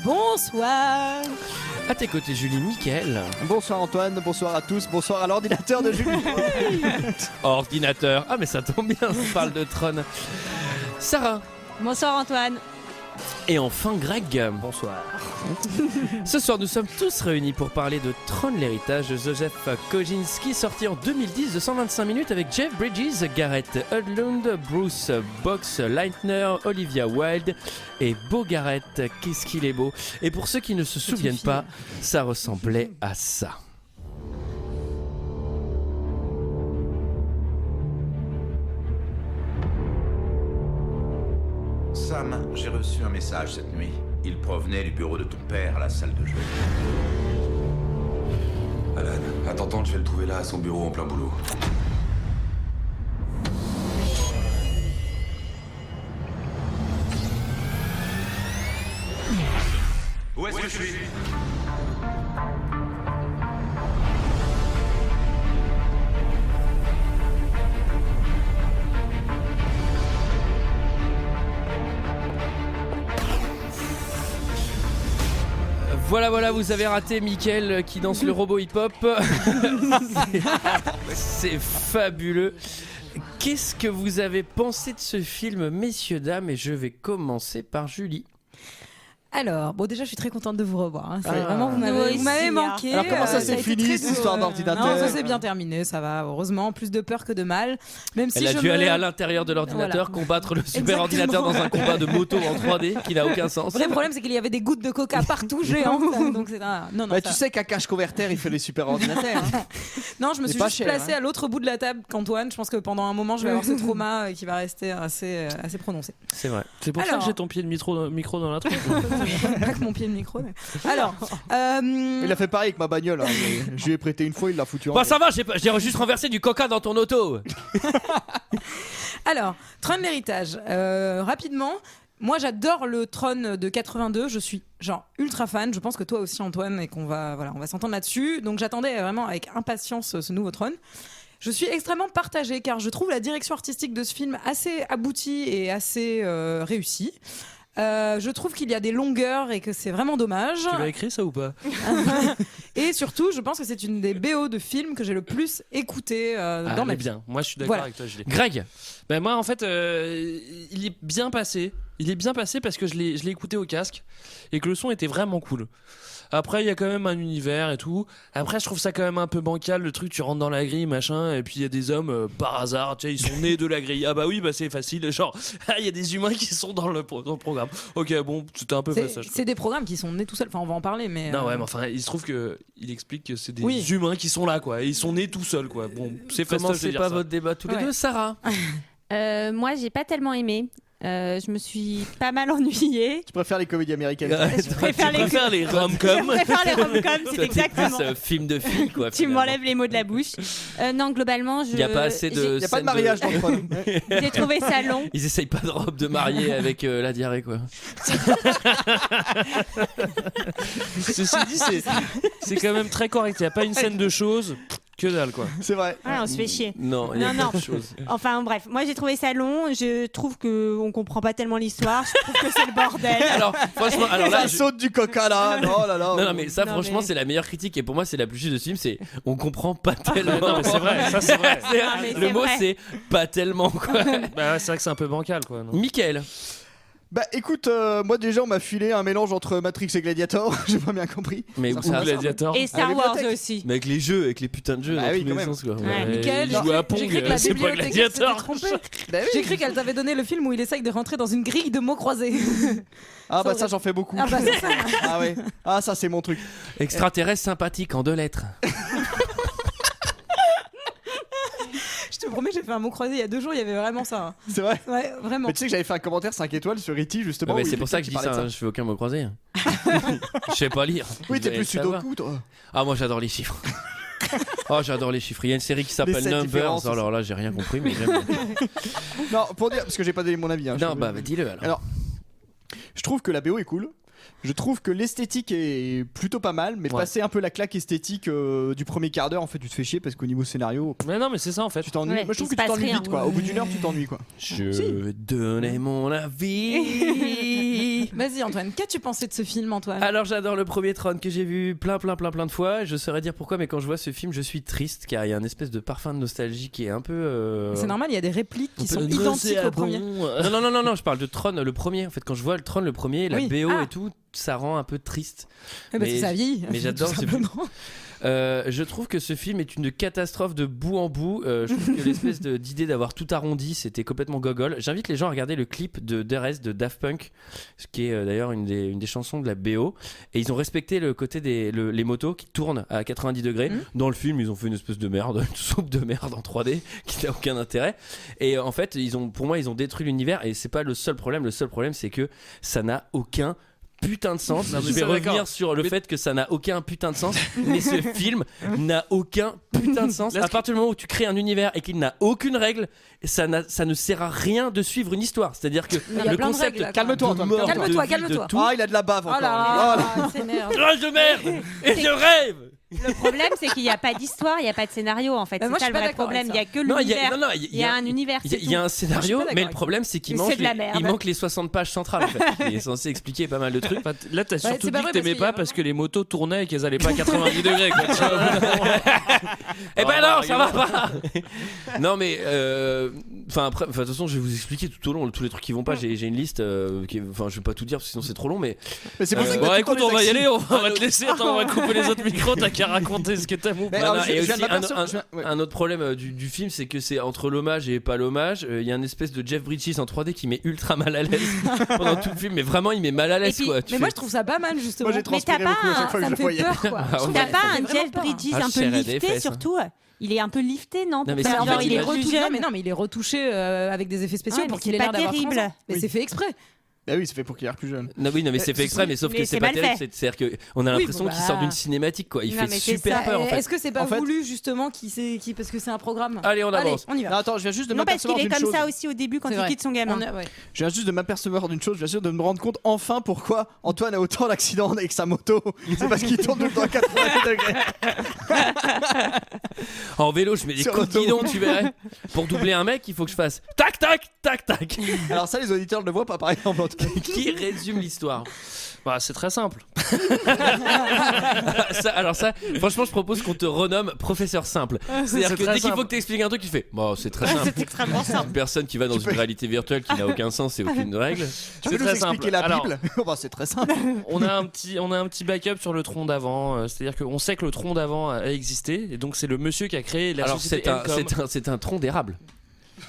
bonsoir. À tes côtés, Julie, Mickaël. Bonsoir Antoine, bonsoir à tous, bonsoir à l'ordinateur de Julie. Ordinateur. Ah, mais ça tombe bien, on parle de Tron. Sarah. Bonsoir Antoine. Et enfin, Greg. Bonsoir. Ce soir, nous sommes tous réunis pour parler de Tron, l'héritage de Joseph Kosinski, sorti en 2010 de 125 minutes avec Jeff Bridges, Gareth Hedlund, Bruce Box Leitner, Olivia Wilde et Beau Gareth. Qu'est-ce qu'il est beau. Et pour ceux qui ne se souviennent pas, ça ressemblait à ça. Sam, j'ai reçu un message cette nuit. Il provenait du bureau de ton père à la salle de jeu. Alan, attends, je vais le trouver là, à son bureau en plein boulot. Où est-ce que je suis? Voilà, vous avez raté Mickaël qui danse le robot hip-hop. C'est fabuleux. Qu'est-ce que vous avez pensé de ce film, messieurs, dames? Et je vais commencer par Julie. Alors, bon, déjà, je suis très contente de vous revoir. Hein. Vraiment, vous m'avez manqué. Alors comment ça s'est a été fini très cette histoire dur. d'ordinateur? Non, ça s'est bien terminé, ça va. Heureusement, plus de peur que de mal. Même si Elle a dû aller à l'intérieur de l'ordinateur, combattre le super Exactement. ordinateur dans un combat de moto en 3D qui n'a aucun sens. Le vrai problème, c'est qu'il y avait des gouttes de coca partout géantes. Donc c'est non, Bah, ça- tu sais qu'un cache converter il fait les super ordinateurs. Hein. Non, je me C'est suis pas juste cher, placée hein. à l'autre bout de la table qu'Antoine. Je pense que pendant un moment, je vais avoir ce trauma qui va rester assez prononcé. C'est vrai. C'est pour ça Alors. que j'ai ton pied de micro dans la tronche. Pas que mon pied de micro. Mais... Alors, Il a fait pareil avec ma bagnole. Hein. Je lui ai prêté une fois, il l'a foutu en Bah ça va, j'ai juste renversé du coca dans ton auto. Alors, Tron l'héritage. Rapidement, moi j'adore le Tron de 82. Je suis genre ultra fan. Je pense que toi aussi Antoine et qu'on va on va s'entendre là-dessus. Donc j'attendais vraiment avec impatience ce nouveau Tron. Je suis extrêmement partagée car je trouve la direction artistique de ce film assez aboutie et assez réussie. Je trouve qu'il y a des longueurs et que c'est vraiment dommage. Tu l'as écrit ça ou pas? Et surtout, je pense que c'est une des BO de films que j'ai le plus écouté dans ma vie. Bien. Moi, je suis d'accord Voilà. avec toi, Julie. Greg. Ben moi, en fait, il est bien passé. Il est bien passé parce que je l'ai écouté au casque et que le son était vraiment cool. Après, il y a quand même un univers et tout. Après, je trouve ça quand même un peu bancal, le truc, tu rentres dans la grille, machin, et puis il y a des hommes, par hasard, tu sais, ils sont nés de la grille. Ah bah oui, bah c'est facile. Genre, il y a des humains qui sont dans le programme. Ok, bon, c'était un peu facile. C'est des programmes qui sont nés tout seuls. Enfin, on va en parler, mais. Non, ouais, mais enfin, il se trouve qu'il explique que c'est des Oui. humains qui sont là, quoi. Et ils sont nés tout seuls, quoi. Bon, c'est fastoche de Commencez dire pas ça. votre débat tous les Ouais. deux, Sarah. Moi, j'ai pas tellement aimé. Je me suis pas mal ennuyée. Tu préfères les comédies américaines? Je préfère les les Je rom-coms. préfère les rom-coms, c'est Toi, t'es exactement. plus film de filles, quoi. Tu m'enlèves les mots de la bouche. Non, globalement, Il n'y a pas assez de. Il n'y a pas scènes de mariage dans le Tron. j'ai trouvé ça long. Ils essayent pas de robe de mariée avec la diarrhée, quoi. Ceci dit, c'est quand même très correct. Il n'y a pas une scène de choses. Que dalle, quoi. C'est vrai. Ouais, on se fait chier. Non, il y a Non, pas de choses. Enfin bref, moi j'ai trouvé ça long. Je trouve qu'on comprend pas tellement l'histoire. Je trouve que c'est le bordel. Alors, franchement, alors là. Ça saute du coca là. Oh là là. Non, mais ça, Non, franchement, mais- c'est la meilleure critique. Et pour moi, c'est la plus juste de ce film. C'est on comprend pas tellement. Non, mais c'est vrai, ça c'est vrai. C'est- Non, mais le c'est mot, vrai. c'est pas tellement, quoi. Bah ouais, c'est vrai que c'est un peu bancal, quoi. non. Mickaël. Bah écoute, moi déjà on m'a filé un mélange entre Matrix et Gladiator. J'ai pas bien compris. Mais où Ou ça Gladiator. Et Star À la Wars bibliothèque. aussi. Mais avec les jeux, avec les putains de jeux Bah dans oui, tous quand les même. sens, quoi. Ouais. Michael, Il joue à j'ai Pong, cru que la c'est pas bibliothécaire s'était Gladiator. trompée. Bah oui. J'ai cru qu'elle t'avait donné le film où il essaye de rentrer dans une grille de mots croisés. Ah bah ça j'en fais beaucoup. Ah bah c'est ça. Ah ouais. Ah ça c'est mon truc. Extraterrestre sympathique en 2 lettres. Je te promets, j'ai fait un mot croisé il y a 2 jours, il y avait vraiment ça. hein. C'est vrai. Ouais, vraiment. Mais tu sais que j'avais fait un commentaire 5 étoiles sur E.T. justement. Ouais, mais où c'est il- pour ça que je qui dis parlait ça, de hein, je fais aucun mot croisé. Je sais pas lire. Oui, Vous t'es allez plus le savoir. sudoku toi. Ah, moi j'adore les chiffres. Oh, j'adore les chiffres. Il y a une série qui s'appelle Les sept Numbers. différences. Alors là, j'ai rien compris, mais j'aime. Non, pour dire parce que j'ai pas donné mon avis. Hein, Non, je- bah dis-le alors. Alors, je trouve que la BO est cool. Je trouve que l'esthétique est plutôt pas mal, mais Ouais. passer un peu la claque esthétique du premier quart d'heure, en fait, tu te fais chier parce qu'au niveau scénario, Mais non, mais c'est ça en fait. tu t'ennuies. Ouais, Moi, je trouve il que se tu passe t'ennuies rien. vite, quoi. Au bout d'une heure, tu t'ennuies, quoi. Je vais donner mon avis. Vas-y Antoine, qu'as-tu pensé de ce film Antoine? Alors j'adore le premier Tron que j'ai vu plein de fois. Je saurais dire pourquoi, mais quand je vois ce film, je suis triste car il y a une espèce de parfum de nostalgie qui est un peu. C'est normal, il y a des répliques qui sont peut identiques au premier. Non, je parle de Tron le premier. En fait, quand je vois le Tron le premier, la Oui. BO Ah. et tout, ça rend un peu triste. C'est ça vieillit. Mais j'adore tout ce film. simplement. Je trouve que ce film est une catastrophe de bout en bout. Je trouve que l'espèce d'idée d'avoir tout arrondi, c'était complètement gogol. J'invite les gens à regarder le clip de DRS de Daft Punk, ce qui est d'ailleurs une des chansons de la BO. Et ils ont respecté le côté les motos qui tournent à 90 degrés. Dans le film, ils ont fait une espèce de merde, une soupe de merde en 3D qui n'a aucun intérêt. Et en fait, pour moi, ils ont détruit l'univers. Et c'est pas le seul problème. Le seul problème, c'est que ça n'a aucun putain de sens. Non, mais Je vais ça, revenir d'accord. sur le fait que ça n'a aucun putain de sens, mais ce film n'a aucun putain de sens. À partir du moment où tu crées un univers et qu'il n'a aucune règle, ça ne sert à rien de suivre une histoire. C'est-à-dire que Mais il y a le plein de concept règles, là, Calme-toi, de Antoine, mort, calme-toi. de vie, Calme-toi. de tout. Ah, il a de la bave Oh encore. là là, c'est merde. Rage de merde et je rêve. Le problème, c'est qu'il n'y a pas d'histoire, il n'y a pas de scénario en fait. Bah, moi, C'est je ça suis le pas vrai d'accord avec problème. Il n'y a que Non, l'univers. il Il y a un univers. Il y a un scénario, pas d'accord mais le avec problème c'est qu'il Mais manque, c'est de la merde. il manque les 60 pages centrales en fait. Il est censé expliquer pas mal de trucs. Enfin, là, t'as surtout c'est pas dit vrai que t'aimais parce qu'il y a pas parce que les motos tournaient et qu'elles allaient pas à 90 degrés. Quoi. Eh ben non, ça va pas. Non mais enfin de toute façon je vais vous expliquer tout au long tous les trucs qui vont pas. J'ai une liste enfin je vais pas tout dire parce que sinon c'est trop long mais Mais c'est pour ça que Bon, t'as tout écoute, le temps on va les y axes. aller, on va te laisser. Attends, on va te couper les autres micros. T'as qu'à raconter ce que t'aimes ou Mais pas. alors, non, je et viens aussi de m'apercevoir- je viens- ouais. un autre problème du film c'est que c'est entre l'hommage et pas l'hommage. Il y a une espèce de Jeff Bridges en 3D qui met ultra mal à l'aise pendant tout le film, mais vraiment il met mal à l'aise Et puis- quoi. Tu Mais fais- moi je trouve ça pas mal justement. Moi j'ai transpiré t'as pas beaucoup à chaque fois que Ça je me le fait voyais. peur quoi. Ah, ouais. T'as pas Ça un fait vraiment Jeff peur. Bridges Ah, un je peu serrais des lifté fesses, hein. surtout. Il est un peu lifté, non Non, mais Pour c'est En savoir, fait, il est retouché. plus jeune. Non mais il est retouché avec des effets spéciaux Ouais, pour mais qu'il c'est ait l'air pas d'avoir terrible. 30 ans. Mais Oui. c'est fait exprès. Bah oui, ça fait pour qu'il a l'air plus jeune. Non, oui, non, mais c'est fait exprès, mais sauf mais que c'est c'est pas mal terrible. fait. C'est-à-dire qu'on a Oui, l'impression bon, qu'il bah. sort d'une cinématique, quoi. Il Non, fait mais c'est super ça. peur, en fait. Est-ce que c'est pas En fait- voulu justement parce que c'est un programme? Allez, on avance. on y Non, va. attends, je viens juste de Non, parce m'apercevoir qu'il est d'une comme chose. ça aussi au début quand C'est il vrai. quitte son gamin. Ouais. Je viens juste de m'apercevoir d'une chose, je viens juste de me rendre compte enfin pourquoi Antoine a autant d'accidents avec sa moto. C'est parce qu'il tourne tout le temps à 90 degrés. En vélo, je mets des Sur coups de l'autoroute. guidon, tu verrais. Pour doubler un mec, il faut que je fasse tac, tac, tac, tac. Alors ça, les auditeurs ne le voient pas par exemple. Qui résume l'histoire? Bah, c'est très simple. Alors ça, franchement, je propose qu'on te renomme professeur simple. C'est-à-dire C'est que très dès qu'il faut simple. que tu expliques un truc, tu fais bon, c'est très simple. C'est extrêmement simple. Une personne qui va dans une réalité virtuelle qui n'a aucun sens et aucune règle. Tu peux C'est nous très expliquer simple. la Alors- Bible? Bah, c'est très simple. On a un petit backup sur le tronc d'avant. C'est-à-dire qu'on sait que le tronc d'avant a existé. Et donc, c'est le monsieur qui a créé la Alors société Elcom. c'est un tronc d'érable.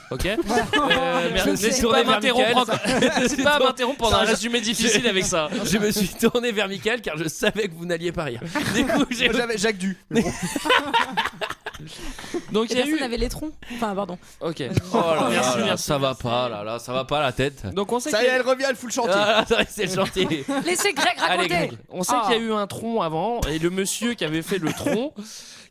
Ok. Je me suis N'hésite tourné pas à vers m'interrompre Mickaël. encore. N'hésite pas à m'interrompre pendant un résumé difficile avec ça. Je me suis tourné vers Mickaël car je savais que vous n'alliez pas rire. Du coup, j'ai Moi, j'avais Jacques Du. Mais bon. Donc, Et il y a personne eu. n'avait les troncs. Enfin, pardon. Ok. Oh là Merci, là, merci. ça va pas là, ça va pas la tête. Donc, on sait Ça y qu'il est, y a- elle revient, elle fout le chantier. Ah, c'est le chantier. Laissez Greg Allez, raconter. Greg. On sait qu'il y a eu un tronc avant et le monsieur qui avait fait le tronc,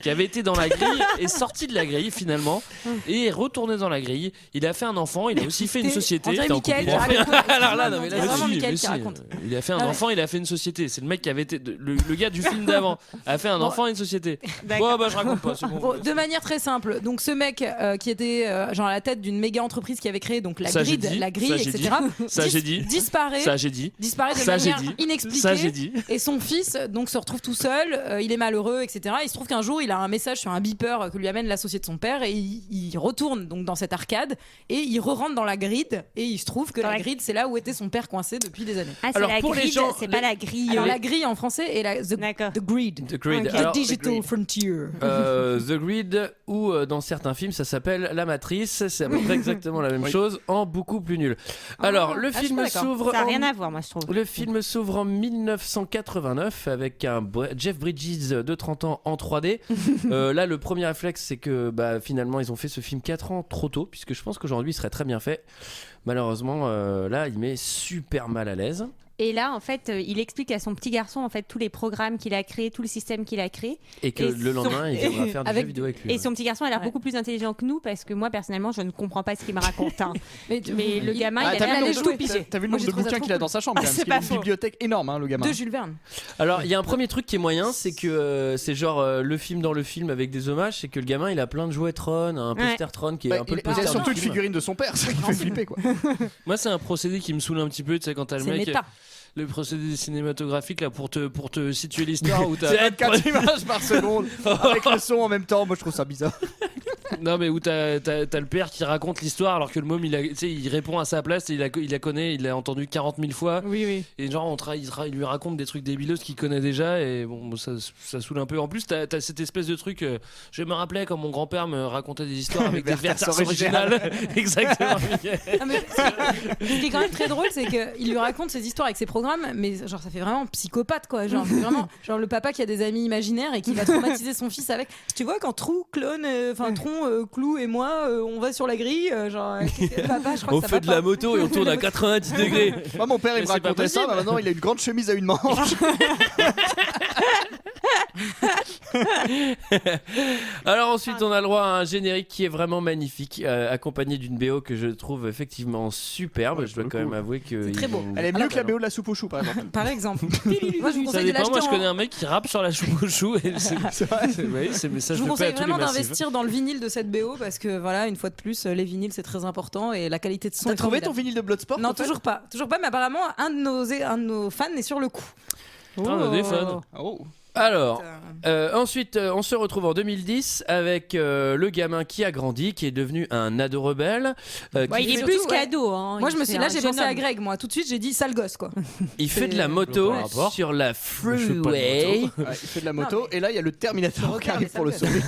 qui avait été dans la grille, est sorti de la grille finalement et est retourné dans la grille. Il a fait un enfant, il a aussi fait une société. On dirait T'es en Mickaël qui compliment. raconte. Alors là, non, mais là, C'est vraiment si, Mickaël mais qui si. raconte. Il a fait un Ah ouais. enfant, il a fait une société. C'est le mec qui avait été le gars du film d'avant a fait un enfant et une société. Bon bah je raconte pas, c'est bon. Bon, de manière très simple, donc ce mec qui était genre à la tête d'une méga entreprise qui avait créé donc la Ça, j'ai grid, dit. la grille, Ça, j'ai etc. Ça, j'ai dit. Disparaît. Ça j'ai dit. Disparaît de Ça, j'ai manière dit. inexpliquée. Ça j'ai dit. Et son fils donc se retrouve tout seul, il est malheureux, etc. Il se trouve qu'un jour il a un message sur un beeper que lui amène l'associé de son père et il retourne donc dans cette arcade et il re-rentre dans la grid et il se trouve que Dans la la- grid c'est là où était son père coincé depuis des années. Ah, c'est Alors, la pour les grille, gens- c'est pas la grille. Alors la grille en français est D'accord. the grid. The Grid. The Alors, Digital Frontier. The Grid ou dans certains films ça s'appelle La Matrice, c'est à peu près exactement la même Oui. chose en beaucoup plus nul. Alors le je suis film pas d'accord. s'ouvre Ça n'a en- rien à voir, moi, je trouve. Le film s'ouvre en 1989 avec un Jeff Bridges de 30 ans en 3D. Là, le premier réflexe, c'est que finalement, ils ont fait ce film 4 ans trop tôt, puisque je pense qu'aujourd'hui, il serait très bien fait. Malheureusement, là, il met super mal à l'aise. Et là, en fait, il explique à son petit garçon en fait tous les programmes qu'il a créés, tout le système qu'il a créé. Et que Et le lendemain, il viendra faire du avec- jeu vidéo avec lui. Et son petit garçon a l'air Ouais. beaucoup plus intelligent que nous parce que moi, personnellement, je ne comprends pas ce qu'il me raconte. hein. Mais le gamin, Ah, il t'as a vu l'air le de nombre tout de- piger. t'as vu le Moi, nombre j'ai de trouvé ça bouquins trop qu'il a cool. dans sa chambre Ah, quand même, c'est parce qu'il a pas une faux. bibliothèque énorme, le gamin. De Jules Verne. Alors, il y a un premier truc qui est moyen, c'est que c'est genre le film dans le film avec des hommages, c'est que le gamin, il a plein de jouets Tron, un poster Tron qui est un peu le Il a poster surtout du une film. figurine de son père, ça qui fait flipper quoi. Moi c'est un procédé qui me saoule un petit peu, tu sais quand t'as le C'est mec. méta. le procédé cinématographique là pour te situer l'histoire où C'est t'as 4 images par seconde avec le son en même temps. Moi, je trouve ça bizarre. non mais où t'as le père qui raconte l'histoire alors que le môme il répond à sa place et il la connaît, il l'a entendu 40 000 fois Oui. et genre il lui raconte des trucs débilos qu'il connaît déjà et bon ça saoule un peu. En plus t'as cette espèce de truc je me rappelais quand mon grand-père me racontait des histoires avec des versions originales. Exactement. Ah, mais ce qui est quand même très drôle, c'est qu'il lui raconte ses histoires avec ses programmes, mais genre ça fait vraiment psychopathe quoi. Genre, c'est vraiment genre le papa qui a des amis imaginaires et qui va traumatiser son fils avec. Tu vois, quand Tron, Clou et moi, on va sur la grille, papa, je crois On que ça fait va de pas. la moto et on tourne à 90 degrés. Moi, mon père, il me Mais c'est pas racontait ça. possible. Maintenant, il a une grande chemise à une manche. Alors ensuite on a le droit à un générique qui est vraiment magnifique, accompagné d'une BO que je trouve effectivement superbe. Ouais, Je dois pour quand le même coup. avouer que C'est très beau. Elle est mieux que la BO de la soupe aux choux, par exemple. Par exemple. Moi, je vous Ça conseille de dépend, moi l'acheter je en- connais un mec qui rappe sur la choupe au chou et C'est vrai. c'est message Je vous de paix à conseille tous les vraiment massifs. d'investir dans le vinyle de cette BO parce que voilà, une fois de plus, les vinyles c'est très important et la qualité de son. T'as est trouvé ton formidable. vinyle de Bloodsport? Non, en fait toujours pas, mais apparemment un de nos fans est sur le coup. Putain, on a des fans. Oh. Alors, ensuite, on se retrouve en 2010 avec le gamin qui a grandi, qui est devenu un ado rebelle. Ouais, il est surtout, plus ouais. qu'ado. Hein. Moi, je me suis là, C'est j'ai un jeune pensé à homme. Greg. Moi, tout de suite, j'ai dit sale gosse quoi. Il fait de la moto Par rapport. sur la Je fais pas de freeway. moto. Ouais, il fait de la moto Non, mais- et là il y a le Terminator Regarde, qui arrive mais pour le ça sauver.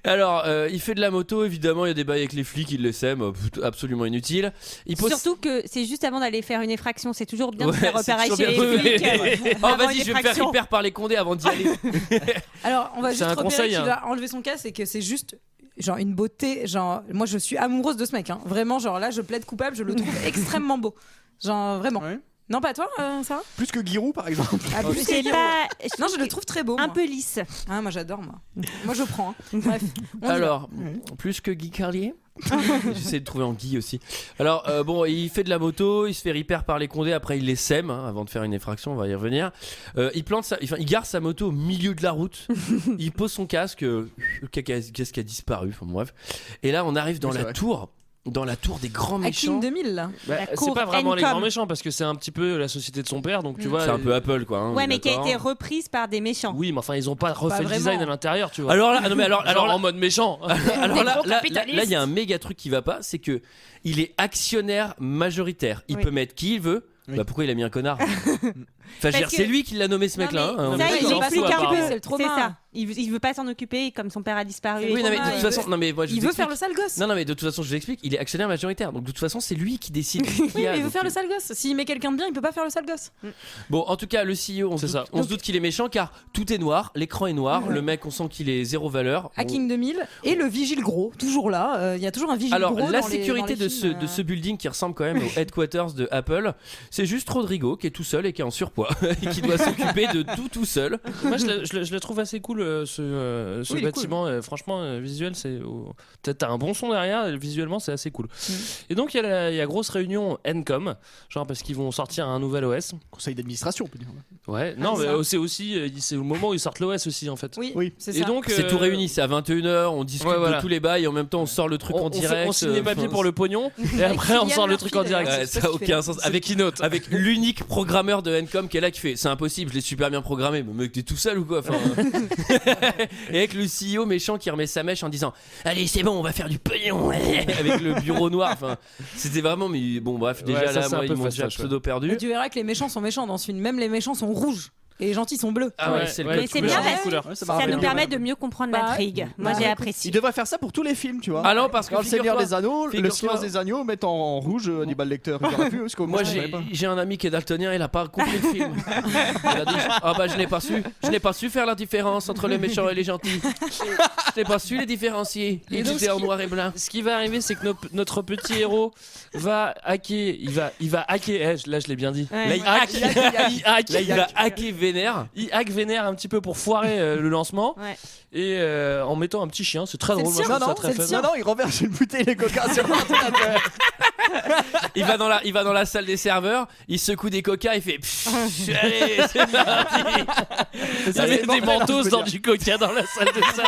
Alors, il fait de la moto, évidemment, il y a des bails avec les flics, il les sème, absolument inutile. Il pose... Surtout que c'est juste avant d'aller faire une effraction. C'est toujours bien de Ouais, faire c'est repérer toujours chez bien. les flics. Oh, avant vas-y, je vais me faire l'effraction. hyper par les condés avant d'y aller. Alors, on va C'est juste un repérer conseil, qu'il hein. va enlever son casque et que c'est juste genre une beauté. Genre, moi, je suis amoureuse de ce mec. Hein. Vraiment, genre là, je plaide coupable. Je le trouve extrêmement beau. Genre vraiment. Ouais. Non, pas toi, ça va Plus que Giroud par exemple. Ah, plus C'est que- pas. Non, je le trouve très beau. un moi. peu lisse. Ah, moi, j'adore moi. Moi, je prends. Hein. Bref. on y va. Alors, plus que Guy Carlier. J'essaie de trouver en Guy aussi. Alors, bon, il fait de la moto, il se fait hyper par les condés, après il les sème hein, avant de faire une effraction, on va y revenir. Il gare sa moto au milieu de la route, il pose son casque, le casque a disparu, enfin bref. Et là, on arrive dans Oui, c'est la vrai. tour. Dans la tour des grands Hacking méchants. 2000 là. Bah, La c'est cour pas vraiment les Encom. grands méchants parce que c'est un petit peu la société de son père donc tu vois. C'est un peu Apple quoi. Hein, on Ouais, est mais qui a d'accord. été reprise par des méchants. Oui, mais enfin ils ont pas refait le vraiment. design à l'intérieur, tu vois. Alors là, non, mais alors Genre là, en mode méchant. alors là, gros là, capitalistes. là, il y a un méga truc qui va pas, c'est que il est actionnaire majoritaire. Il Oui. peut mettre qui il veut. Oui. Bah pourquoi il a mis un connard Enfin, je veux dire, que- c'est lui qui l'a nommé ce Non, mec-là. mais hein. Ça, Ouais, il ils en explique foutent, un peu. apparemment. C'est le trauma. C'est ça. Il veut pas s'en occuper comme son père a disparu. C'est Oui, non, mais de trauma, toute il façon, veut- non mais moi je Il vous veut faire le explique. sale gosse. Non, non, mais de toute façon, je vous explique, il est actionnaire majoritaire. Donc de toute façon, c'est lui qui décide. qui Oui, y a, mais il veut donc, faire le sale gosse. S'il met quelqu'un de bien, il peut pas faire le sale gosse. Bon, en tout cas, le CEO, on, se C'est doute, ça. on se doute qu'il est méchant car tout est noir, l'écran est noir, le mec, on sent qu'il est zéro valeur. Hacking 2000 et le vigile gros, toujours là. Il y a toujours un vigile Alors, gros. la dans les- sécurité dans les films, de ce building qui ressemble quand même au headquarters de Apple, c'est juste Rodrigo qui est tout seul et qui est en surpoids et qui doit s'occuper de tout seul. Moi je la trouve assez cool ce Oui, il est bâtiment. Franchement, visuel, c'est. Peut-être t'as un bon son derrière, visuellement c'est assez cool. Et donc il y a grosse réunion Encom, genre parce qu'ils vont sortir un nouvel OS. Conseil d'administration on peut dire. Ouais, non, c'est mais ça. c'est aussi. C'est au moment où ils sortent l'OS aussi en fait. Oui, Oui. c'est Et ça. donc. C'est tout réuni, c'est à 21h, on discute Ouais, voilà. de tous les bails et en même temps on sort le truc en direct. on signe les papiers enfin, pour le pognon et après on Kylian sort le truc en Murphy, direct. Ouais, c'est ça a ce qu'il aucun fait. sens. C'est le keynote. Avec l'unique programmeur de Encom qui est là qui fait c'est impossible, je l'ai super bien programmé. Mais mec, t'es tout seul ou quoi enfin, Et avec le CEO méchant qui remet sa mèche en disant allez, c'est bon, on va faire du pognon avec le bureau noir. Enfin, c'était vraiment, mais bon, bref, déjà Ouais, ça, là, c'est un moi, peu ils m'ont déjà fastoche, pseudo perdu. Et tu verras que les méchants sont méchants dans ce film. Même les méchants sont rouges et les gentils sont bleus. Ah ouais, c'est le ouais, code Mais c'est couleur. bien Ouais, parce couleur. Ouais, ça Ça m'a rappelé nous bien. permet de mieux comprendre Bah, l'intrigue. Moi, bah, j'ai écoute, apprécié. Il devrait faire ça pour tous les films, tu vois. Ah non, parce que Quand le Seigneur figure-toi- des Anneaux, le figure-toi- silence des agneaux mettent en rouge Hannibal Lecter. Il aurait pu, parce que Moi je savais j'ai pas. j'ai un ami qui est daltonien, il a pas compris le film. Il a dit ah bah je n'ai pas su faire la différence entre les méchants et les gentils. Je n'ai pas su les différencier. Et Ils donc, étaient ce en qui- noir et blanc. Ce qui va arriver, c'est que notre petit héros va hacker. Il va hacker. Là, je l'ai bien dit. Ouais. Là il hack. Il hack. Là il va hacker vénère. Il hack vénère un petit peu pour foirer le lancement Ouais. et en mettant un petit chien. C'est très C'est le drôle. Moi, je sien, trouve ça non, très c'est le fun. sien. Non, non, il renverse une bouteille de coca sur l'ordinateur. Il va dans la salle des serveurs, il secoue des coca, il fait pfff, allez, c'est parti. Ça c'est met des mortel, hein, je mentos veux dans dire. du coca dans la salle de ça.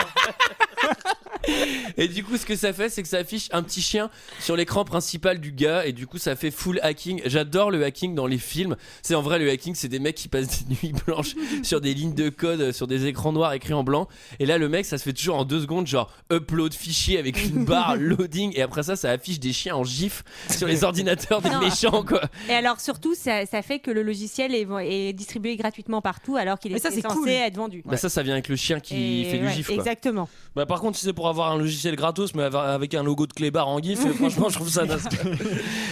Et du coup, ce que ça fait, c'est que ça affiche un petit chien sur l'écran principal du gars. Et du coup, ça fait full hacking. J'adore le hacking dans les films. C'est en vrai, le hacking, c'est des mecs qui passent des nuits blanches sur des lignes de code, sur des écrans noirs écrits en blanc. Et là, le mec, ça se fait toujours en 2 secondes, genre upload fichier avec une barre, loading. Et après ça affiche des chiens en gif sur les ordinateurs des méchants, quoi. Et alors surtout, ça fait que le logiciel est distribué gratuitement partout alors qu'il est ça, c'est censé cool. être vendu. Bah, ça vient avec le chien qui fait du gif, quoi. Exactement. Bah, par contre, si c'est pour avoir un logiciel gratos, mais avec un logo de clébard en gif, franchement, je trouve ça naze.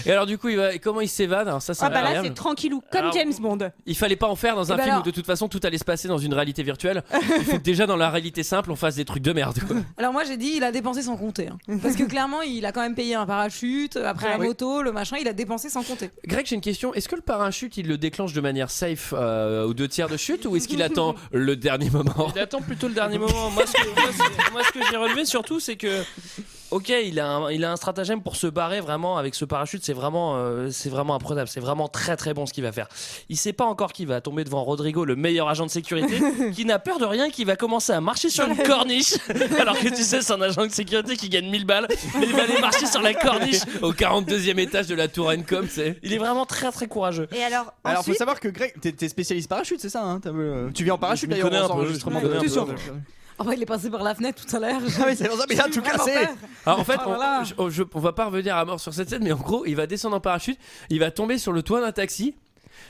Et alors, du coup, comment il s'évade? Alors, ça, c'est Ah bah là, incroyable. c'est tranquillou, comme Alors, James Bond. Il fallait pas en faire dans un bah film alors- où de toute façon tout allait se passer dans une réalité virtuelle. Il faut que déjà dans la réalité simple on fasse des trucs de merde, quoi. Alors moi j'ai dit il a dépensé sans compter hein. Parce que clairement il a quand même payé un parachute, après la moto, le machin, il a dépensé sans compter. Greg, j'ai une question. Est-ce que le parachute il le déclenche de manière safe aux 2 tiers de chute ou est-ce qu'il attend le dernier moment? Il attend plutôt le dernier moment. Moi, ce que j'ai relevé surtout, c'est que. Ok, il a un stratagème pour se barrer vraiment avec ce parachute, c'est vraiment imprenable, c'est vraiment très très bon ce qu'il va faire. Il sait pas encore qu'il va tomber devant Rodrigo, le meilleur agent de sécurité, qui n'a peur de rien, qui va commencer à marcher sur une corniche, alors que tu sais c'est un agent de sécurité qui gagne 1000 balles, mais il va aller marcher sur la corniche. Au 42e étage de la tour Encom, c'est. Il est vraiment très très courageux. Et alors, Alors, ensuite, faut savoir que Greg, t'es spécialiste parachute, c'est ça, hein tu viens en parachute Je m'y d'ailleurs connais un aux peu, enregistrements je m'y de connais un peu. Après il est passé par la fenêtre tout à l'heure. Ah oui, c'est pour ça, mais il a tout cassé. Alors en fait, Oh là là. on va pas revenir à mort sur cette scène, mais en gros, il va descendre en parachute, il va tomber sur le toit d'un taxi.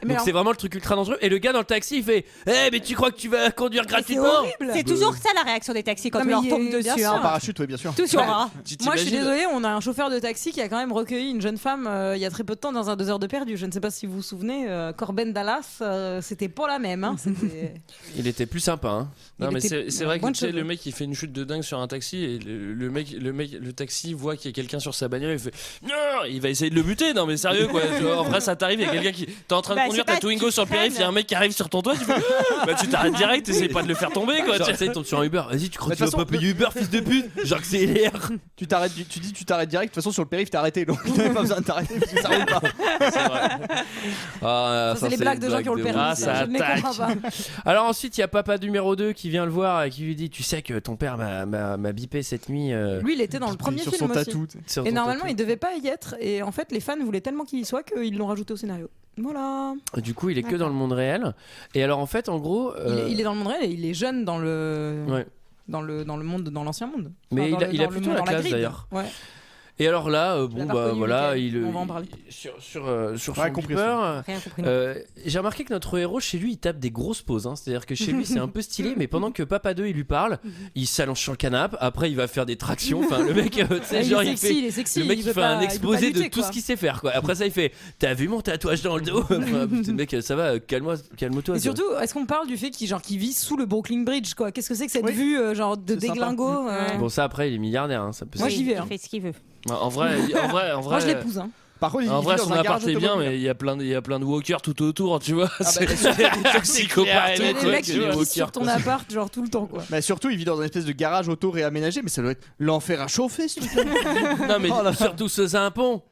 Mais Donc alors- c'est vraiment le truc ultra dangereux. Et le gars dans le taxi, il fait mais tu crois que tu vas conduire C'est gratuitement? horrible. c'est toujours ça la réaction des taxis quand Non, on mais leur il tombe est- bien dessus. sûr. hein. En parachute, oui, bien sûr. Tout sur Ouais. ras. Moi je suis t'imagines- désolée, on a un chauffeur de taxi qui a quand même recueilli une jeune femme il y a très peu de temps dans un 2 heures de perdu. Je ne sais pas si vous vous souvenez, Corben Dallas, c'était pas la même. Hein. C'était- Il était plus sympa, hein. Non Il mais était- c'est vrai que moins tu sais, de le cheveux. mec il fait une chute de dingue sur un taxi et le taxi voit qu'il y a quelqu'un sur sa bagnole, il fait non, il va essayer de le buter. Non mais sérieux quoi, tu vois, en vrai ça t'arrive, il y a quelqu'un qui t'es en train de Bah, conduire c'est ta pas, Twingo tu sur le périph', il y a un mec qui arrive sur ton toit, tu fais bah tu t'arrêtes direct, t'essayes pas de le faire tomber quoi. Genre, tu- tu sais, il tombe sur un Uber. Vas-y, tu crois Mais que tu de vas toute pas payer Uber, fils de pute? J'accélère. Tu t'arrêtes direct. De toute façon, sur le périph', t'es arrêté. Donc, t'avais pas besoin de t'arrêter parce que ça roule pas. C'est vrai. Ah, Ça, c'est les blagues de gens qui ont le permis. Ah, ça, ça je ne les attaque. comprends pas. Alors ensuite, il y a papa numéro 2 qui vient le voir et qui lui dit tu sais que ton père m'a bipé cette nuit. Lui il était dans le premier sur film son aussi. tatou. sur Et ton normalement, tatou. il devait pas y être. Et en fait, les fans voulaient tellement qu'il y soit qu'ils l'ont rajouté au scénario. Voilà. Du coup, il est que dans le monde réel. Et alors en fait, en gros, Il est dans le monde réel et il est jeune dans le. ouais. Dans le monde, dans l'ancien monde. Mais Enfin, il a dans le plutôt monde, la dans classe, grille. d'ailleurs. Ouais. Et alors là, bon l'avais bah reconnu, voilà, Mickaël. On va en parler. sur Ouais, son compris beeper, Rien compris. j'ai remarqué que notre héros chez lui il tape des grosses pauses, hein. C'est-à-dire que chez lui c'est un peu stylé, mais pendant que Papa 2 il lui parle, il s'allonge sur le canapé, après il va faire des tractions, enfin le mec, tu sais, Ah, genre il est il sexy, fait. il est sexy. Le mec il veut fait pas- un il veut exposé pas lutter, de tout quoi. ce qu'il sait faire, quoi. Après ça il fait t'as vu mon tatouage dans le dos? Enfin, putain, mec ça va, calme-toi. Et surtout, est-ce qu'on parle du fait qu'il vit sous le Brooklyn Bridge quoi? Qu'est-ce que c'est que cette Oui. vue genre de C'est sympa. déglingo Bon ça après il est milliardaire, hein, ça peut Moi, se- j'y vais, hein. Il fait ce qu'il veut. En vrai, Moi je l'épouse. Hein. Par contre, il En vit vrai, dans son un appart garage est bien, automobile. mais il y a plein de walkers tout autour, tu vois. C'est bah, des toxicos clair, partout, Il y a des quoi, mecs que qui des pissent walkers, sur ton quoi. appart genre tout le temps quoi. Bah surtout, il vit dans une espèce de garage auto réaménagé, mais ça doit être l'enfer à chauffer, ce truc. Non mais Oh là là. surtout ce un pont.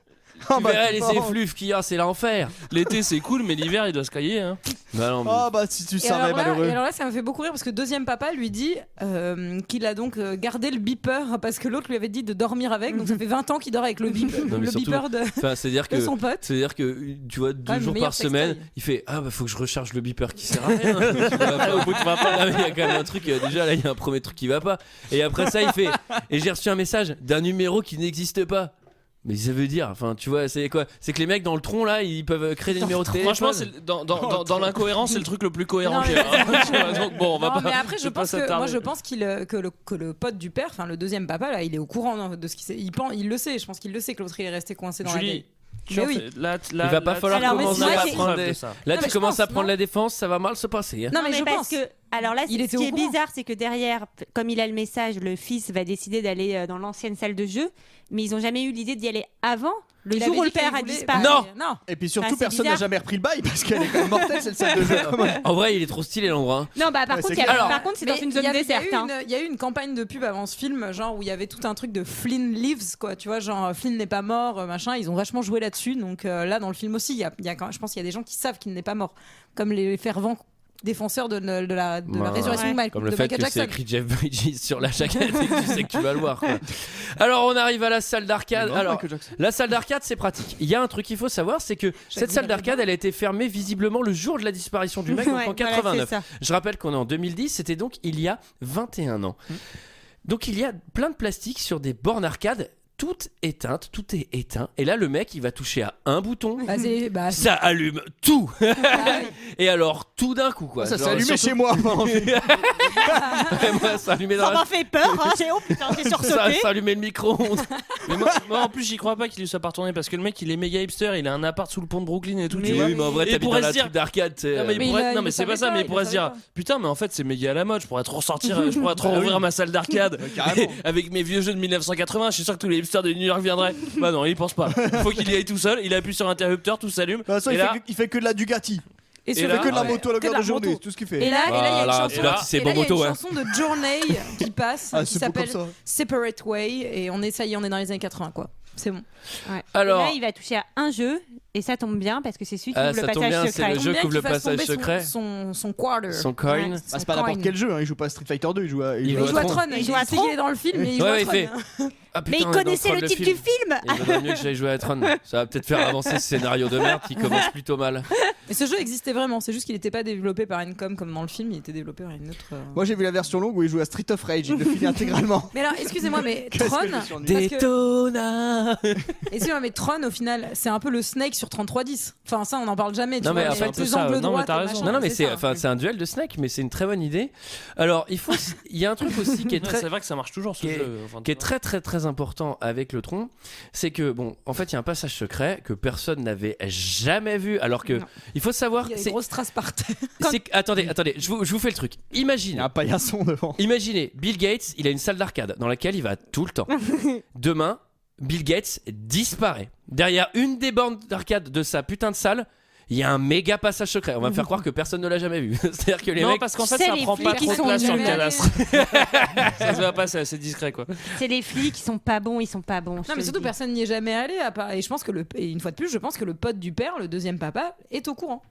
Oh, Tu bah, verrais les oh. effluves qu'il y a, c'est l'enfer. L'été c'est cool, mais l'hiver il doit se cailler. Hein. Bah non, mais- Oh bah si tu savais, malheureux. et alors là, ça me fait beaucoup rire parce que deuxième papa lui dit qu'il a donc gardé le beeper parce que l'autre lui avait dit de dormir avec. Donc ça fait 20 ans qu'il dort avec le, Non, mais le surtout- beeper de Enfin, c'est-à-dire de que son pote. C'est-à-dire que tu vois 2 Ouais, le jours meilleur par semaine, sextoy. il fait ah bah faut que je recharge le beeper qui sert à rien. Tu vois, enfin, au bout de 20 ans, là, il y a quand même un truc déjà là il y a un premier truc qui va pas. Et après ça il fait et j'ai reçu un message d'un numéro qui n'existe pas. Mais ça veut dire, enfin tu vois, c'est quoi? C'est que les mecs dans le tronc là, ils peuvent créer des numéros de téléphone. Franchement, dans l'incohérence, c'est le truc le plus cohérent Non, qu'il y mais- a. Hein. Tu vois, donc bon, on va Non, pas. mais après, je pas pense que s'attarder. moi, je pense que le pote du père, enfin le deuxième papa là, il est au courant de ce qui s'est. Il le sait. Je pense qu'il le sait que l'autre il est resté coincé dans la Julie, grille. tu Mais en oui. fais- là, Il va pas falloir Alors, mais commencer moi, à c'est- prendre preuve de des... ça. Là Non, tu mais je commences pense, à prendre non la défense, ça va mal se passer. Hein. Non, mais je parce pense. que alors là, Il ce était qui au est courant. bizarre, c'est que derrière, comme il a le message, le fils va décider d'aller dans l'ancienne salle de jeu, mais ils ont jamais eu l'idée d'y aller avant, le Il jour avait où le dit qu'il père a voulait- disparu. Non. Non. Et puis surtout, Bah, c'est personne n'a bizarre. jamais repris le bail parce qu'elle est quand même mortelle, cette salle de jeu. En vrai, il est trop stylé l'endroit. Hein. Non, bah par Ouais, contre, c'est il y a- clair. par contre, c'est Mais dans une il y zone avait- déserte. hein. Il y a eu une campagne de pub avant ce film, genre où il y avait tout un truc de Flynn lives, quoi. Tu vois, genre Flynn n'est pas mort, machin. Ils ont vachement joué là-dessus. Donc là, dans le film aussi, il y a je pense qu'il y a des gens qui savent qu'il n'est pas mort, comme les fervents défenseur de la Ouais. résurrection de Comme le de fait Michael que c'est Jackson. écrit Jeff Bridges sur la jaquette et que tu sais que tu vas le voir. Quoi. Alors on arrive à la salle d'arcade. Non, Alors Michael Jackson. la salle d'arcade c'est pratique. Il y a un truc qu'il faut savoir, c'est que cette salle d'arcade elle a été fermée visiblement le jour de la disparition du mec, donc Ouais, en voilà, 89. c'est ça. Je rappelle qu'on est en 2010, c'était donc il y a 21 ans. Donc il y a plein de plastique sur des bornes arcade. Tout est éteint. Et là, le mec, il va toucher à un bouton. Ça allume tout. Et alors, tout d'un coup, quoi. Ça s'est Genre, allumé surtout- chez moi. Ouais, moi, ça allumait dans Ça la... m'a fait peur, hein. J'ai putain, j'ai sursauté. Ça allumait le micro-ondes. Mais moi, en plus, j'y crois pas qu'il lui soit pas retourné parce que le mec, il est méga hipster, il a un appart sous le pont de Brooklyn et tout. Mais tu vois. Oui, mais en vrai, Et t'habites dans pourrait la se dire- truc d'arcade. tu sais, Non, mais, Mais non, mais c'est pas ça, mais il pourrait se dire pas. putain, mais en fait, c'est méga à la mode. Je pourrais trop ressortir, je pourrais trop rouvrir ma salle d'arcade carrément. avec mes vieux jeux de 1980. Je suis sûr que tous les hipsters de New York viendraient. Bah non, il pense pas. Il faut qu'il y aille tout seul. Il appuie sur l'interrupteur, tout s'allume. De toute façon, Et là- il fait que de la Ducati. Et Et Il là- fait que de la ouais. moto à Que de longueur la de journée, moto. c'est tout ce qu'il Et fait. là, il y a une Voilà, chanson. c'est parti, c'est et là, il y a Boboto, une hein. chanson de Journey qui passe, Ah, qui c'est beau comme s'appelle ça. Separate Way, et on est dans les années 80, quoi. C'est bon. Ouais. Alors- Et là, il va toucher à un jeu, et ça tombe bien parce que c'est celui qui Ah, ouvre le ça tombe passage bien, c'est secret. le jeu Bien qui ouvre qu'il le fasse passage tomber secret. Son quarter. Son coin. Ouais. Bah, c'est pas n'importe quel jeu, hein. Il joue pas à Street Fighter 2, il joue à. Il Il joue joue à Tron. Tron. Il joue à sait Tron. qu'il est dans le film, mais il joue Ouais, à il Tron. fait- Ah, Mais putain, il on est dans connaissait Tron, le titre film. du film. Il vaudrait mieux que j'aille jouer à Tron. Ça va peut-être faire avancer ce scénario de merde qui commence plutôt mal. Mais ce jeu existait vraiment, c'est juste qu'il n'était pas développé par Encom comme dans le film, il était développé par une autre. Moi j'ai vu la version longue où il joue à Street of Rage, il le finit intégralement. Mais alors, excusez-moi, mais Qu'est-ce Tron. que je me suis ennuyé. Parce que- Détona. Excusez-moi, mais Tron, au final, c'est un peu le Snake sur 3310. Enfin, ça, on n'en parle jamais. Tu Non, vois, mais en les- fait, les c'est ça. angles Non, mais droits, t'as et raison. machin, Non, non, mais ça. c'est un duel de Snake, mais c'est une très bonne idée. Alors, il y a un truc aussi qui est Ouais, très, c'est vrai que ça marche toujours ce qui est- jeu. Enfin, qui est très très très important avec le tronc, c'est que bon, en fait, il y a un passage secret que personne n'avait jamais vu, alors que Non. il faut savoir, Il y a des c'est, grosses traces par terre. attendez, je vous fais le truc. Il y a Imaginez, un paillasson devant. imaginez, Bill Gates, il a une salle d'arcade dans laquelle il va tout le temps. Demain, Bill Gates disparaît. Derrière une des bornes d'arcade de sa putain de salle, il y a un méga passage secret. On va me faire croire que personne ne l'a jamais vu. C'est-à-dire que les non, mecs. parce qu'en Tu fait, sais, ça les prend pas flics, trop ils de place sont sur le jamais cadastre. Ça se va pas, c'est assez discret quoi. C'est les flics, ils sont pas bons, ils sont pas bons. je Non, te mais le surtout, dis. personne n'y est jamais allé. À part... Et je pense que et une fois de plus, je pense que le pote du père, le deuxième papa, est au courant.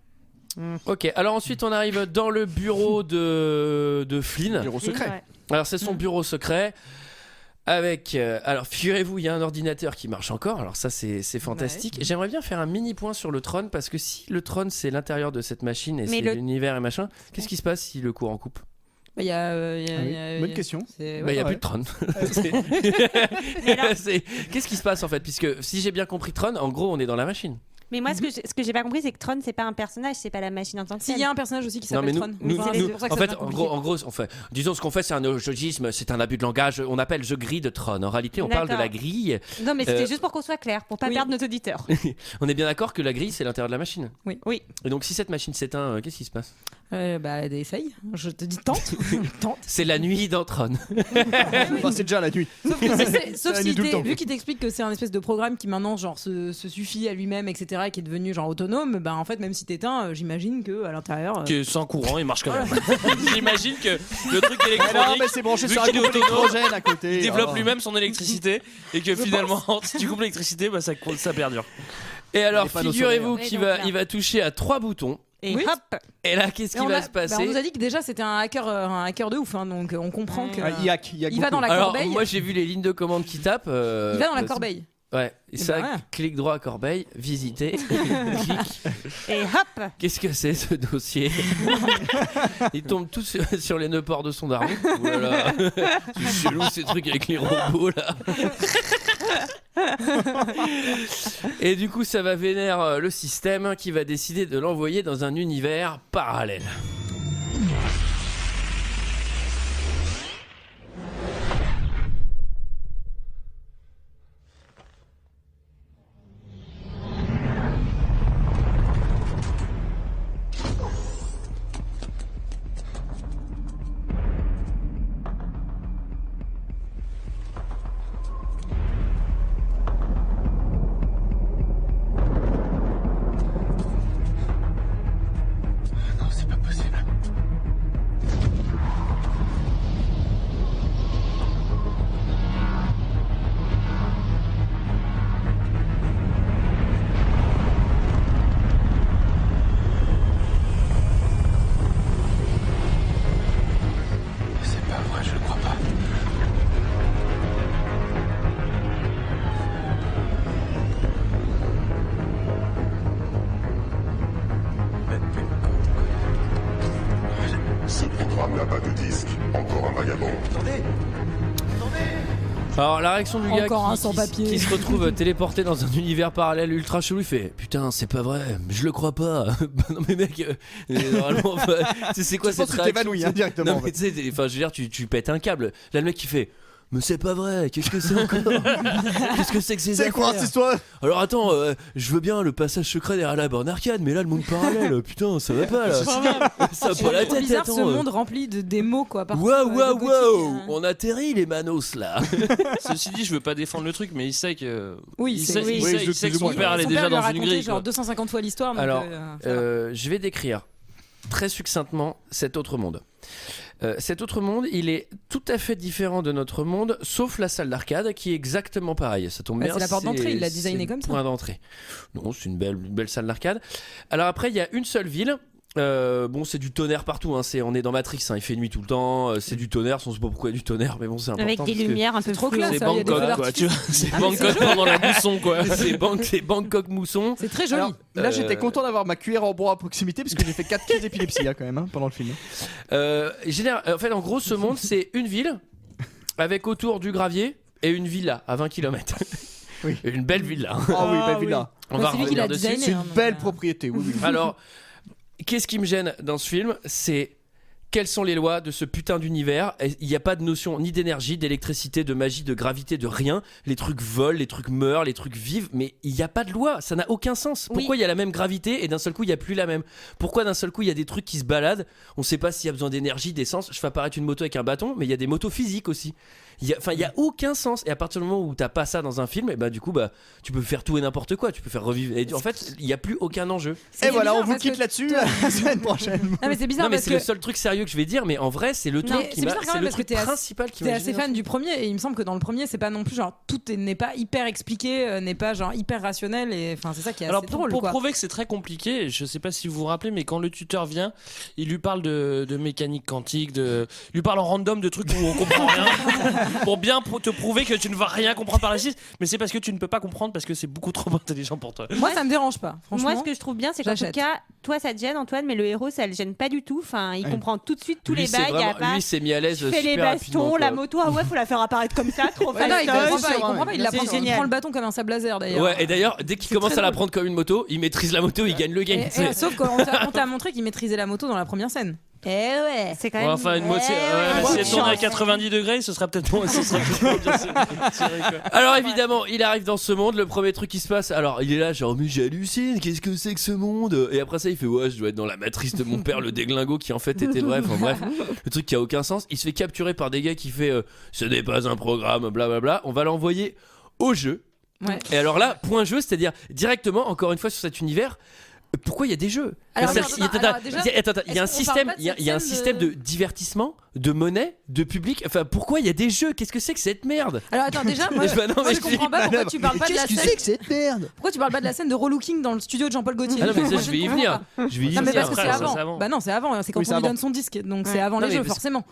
Ok, alors ensuite on arrive dans le bureau de Flynn. Bureau secret. Ouais. Alors c'est son bureau secret. Avec, alors figurez-vous, il y a un ordinateur qui marche encore. Alors ça c'est fantastique. Ouais. J'aimerais bien faire un mini point sur le Tron parce que si le Tron c'est l'intérieur de cette machine et Mais c'est le- l'univers et machin, qu'est-ce qui se passe si le courant coupe? Il y a. Bonne question. C'est- Bah il y a ouais. plus de Tron. Qu'est-ce qui se passe en fait? Puisque si j'ai bien compris Tron, en gros on est dans la machine. Mais moi, ce que j'ai pas compris, c'est que Tron, c'est pas un personnage, c'est pas la machine en tant que S'il telle. y a un personnage aussi qui Non mais s'appelle nous, Tron. Enfin, nous- c'est pour ça que en ça fait, devient en gros, disons ce qu'on fait, c'est un néologisme, c'est un abus de langage. On appelle jeu grille de Tron. En réalité, on parle de la D'accord. grille. Non, mais c'était Euh, juste pour qu'on soit clair, pour pas oui. perdre notre auditeur. On est bien d'accord que la grille, c'est l'intérieur de la machine. Oui. Oui. Et donc, si cette machine s'éteint, qu'est-ce qui se passe? Bah, essaye. Je te dis, tente. Tente. C'est la nuit dans Tron. Enfin, c'est déjà la nuit. Sauf, que sauf la s'il nuit tout le temps. vu qu'il t'explique que c'est un espèce de programme qui maintenant genre se suffit à lui-même, etc., et qui est devenu genre autonome, bah en fait même si t'éteins, j'imagine que à l'intérieur. Qui est sans courant, il marche quand même. J'imagine que le truc Ah non, électronique, mais c'est branché vu sur un qu'il est groupe autonome, électrogène à côté. il développe Oh. lui-même son électricité et que finalement, si tu coupes l'électricité, bah, ça perdure. Et alors, Les panneaux figurez-vous solaires. qu'il Ouais, donc va, là. il va toucher à 3 boutons. Et Oui. hop. Et là, qu'est-ce Et qui on va a- se passer? bah, on nous a dit que déjà c'était un hacker de ouf, hein, donc on comprend que. Ah, il hack il va beaucoup. dans la Alors, corbeille. moi, j'ai vu les lignes de commande qui tapent. Il va dans la bah, corbeille. Ouais, et Et ça, bah ouais. clic droit à corbeille, visiter, clic. Et hop. Qu'est-ce que c'est ce dossier? Il tombe tout sur les nœuds ports de son arme. Voilà. C'est chelou ces trucs avec les robots là. Et du coup, ça va vénère le système qui va décider de l'envoyer dans un univers parallèle. Non, c'est pas possible. pas de disque. Encore un vagabond. Alors la réaction du gars Encore un sans-papier. qui se retrouve téléporté dans un univers parallèle ultra chelou, il fait putain c'est pas vrai, je le crois pas. Bah non mais mec, normalement, c'est quoi Je pense cette que réaction t'évanouis directement. Non mais tu sais, enfin je veux dire tu pètes un câble. Là le mec qui fait mais c'est pas vrai, qu'est-ce que c'est encore Qu'est-ce que c'est que ces C'est quoi affaires cette histoire? Alors attends, je veux bien le passage secret derrière la borne arcade, mais là le monde parallèle, putain ça va pas là. Ça va pas la C'est tête, bizarre attends. ce monde rempli de démos quoi. partout, Waouh de waouh gothique, waouh, on atterrit les manos là. Ceci dit, je veux pas défendre le truc, mais il sait que. Oui, il c'est- sait, oui. il Oui, sait- je il sait que plus ou son moins. père elle est Son déjà père lui a dans une raconté grille. genre quoi. 250 fois l'histoire. donc, Alors, ça va. je vais décrire très succinctement cet autre monde. Cet autre monde, il est tout à fait différent de notre monde, sauf la salle d'arcade qui est exactement pareille. Ça tombe Bah, bien. c'est la porte d'entrée, il l'a designé c'est comme le ça. Point d'entrée. Non, c'est une belle salle d'arcade. Alors après, il y a une seule ville. Bon, c'est du tonnerre partout. Hein. On est dans Matrix. Hein. Il fait nuit tout le temps. C'est du tonnerre. On sait pas pourquoi il y a du tonnerre, mais bon, c'est important. Avec des parce que- lumières un peu trop floues. classe. C'est ça, il y a des Bangkok, feux quoi. Tu vois, c'est Ah, mais Bangkok pendant la mousson, quoi. C'est Bangkok mousson. C'est très joli. Alors, là, j'étais Euh, content d'avoir ma cuillère en bois à proximité parce que j'ai fait 4 crises d'épilepsie quand même pendant le film. En fait, en gros, ce monde, c'est une ville avec autour du gravier et une villa à 20 km. Oui. Une belle villa. Ah oui, belle villa. On Bah, va c'est lui qui revenir l'a dessus. designé. C'est hein, une donc, belle propriété. Oui, oui. Alors, qu'est-ce qui me gêne dans ce film? C'est quelles sont les lois de ce putain d'univers? Il n'y a pas de notion ni d'énergie, d'électricité, de magie, de gravité, de rien. Les trucs volent, les trucs meurent, les trucs vivent, mais il n'y a pas de loi. Ça n'a aucun sens. Pourquoi il y a la même gravité et d'un seul coup il n'y a plus la même? Pourquoi d'un seul coup il y a des trucs qui se baladent? On ne sait pas s'il y a besoin d'énergie, d'essence. Je fais apparaître une moto avec un bâton, mais il y a des motos physiques aussi. Il y a aucun sens. Et à partir du moment où t'as pas ça dans un film, et bah du coup tu peux faire tout et n'importe quoi. Tu peux faire revivre. Et en fait, il y a plus aucun enjeu. Et voilà, bizarre on vous parce quitte que- là-dessus la semaine prochaine. Non mais c'est bizarre Non mais parce c'est que le seul truc sérieux que je vais dire, mais en vrai c'est le truc Mais qui c'est m'a, bizarre quand c'est même le parce que truc t'es principal qui t'es m'a assez gêné dans fan le du premier et il me semble que dans le premier c'est pas non plus genre tout n'est pas hyper expliqué, n'est pas genre hyper rationnel et enfin c'est ça qui est Alors assez pour, drôle pour quoi. prouver que c'est très compliqué, je sais pas si vous vous rappelez, mais quand le tuteur vient, il lui parle de mécanique quantique, il lui parle en random de trucs où on comprend rien, pour bien te prouver que tu ne vas rien comprendre par la suite, mais c'est parce que tu ne peux pas comprendre parce que c'est beaucoup trop intelligent pour toi. Moi ça me dérange pas franchement. Moi, ce que je trouve bien, c'est qu'en tout j'achète. cas, toi, ça te gêne, Antoine, mais le héros, ça le gêne pas du tout. Enfin, il Ouais. comprend tout de suite tous Lui, les c'est bails. Il y a vraiment- pas. lui s'est mis à l'aise Tu fais les super rapidement, bastons, quoi. la moto, ah ouais, faut la faire apparaître comme ça, trop Ah non, il comprend fastoche. pas, il comprend pas, il, la C'est prend, il génial. prend le bâton comme un sable laser d'ailleurs. Ouais, et d'ailleurs, dès qu'il C'est commence très à la drôle. prendre comme une moto, il maîtrise la moto, il gagne le game. Et sauf qu'on t'a montré qu'il maîtrisait la moto dans la première scène. Eh ouais. C'est quand Ouais, même. enfin une moitié, ouais, mais si ouais. elle tourne à 90 degrés, ce serait peut-être moins, ce serait peut-être moins bien tiré, quoi. Alors évidemment, il arrive dans ce monde, le premier truc qui se passe, alors il est là genre mais j'hallucine, qu'est-ce que c'est que ce monde? Et après ça il fait ouais je dois être dans la matrice de mon père le déglingo qui en fait était vrai, enfin bref, le truc qui a aucun sens. Il se fait capturer par des gars qui fait ce n'est pas un programme, blablabla, on va l'envoyer au jeu. Ouais. Et alors là, point jeu, c'est-à-dire directement encore une fois sur cet univers. Pourquoi il y a des jeux? Alors, Ça- attends, il y a- alors, déjà, attends, il y a un est-ce qu'on système, parle pas de il y a- cette il y a un scène système de- de divertissement, de monnaie, de public. Enfin, pourquoi il y a des jeux? Qu'est-ce que c'est que cette merde? Alors attends déjà moi, Bah non, moi, mais je je dis comprends pas pourquoi tu parles pas de la scène. que cette merde? Pourquoi tu parles pas de la scène de relooking dans le studio de Jean-Paul Gaultier? Ah non, mais ça, je vais y comprends venir. pas. Je vais y Non mais venir. parce que après, c'est ça, avant. c'est avant. Bah non, c'est avant, c'est quand Oui, c'est on lui avant. donne son disque. Donc Ouais. c'est avant Non, les mais jeux parce- forcément.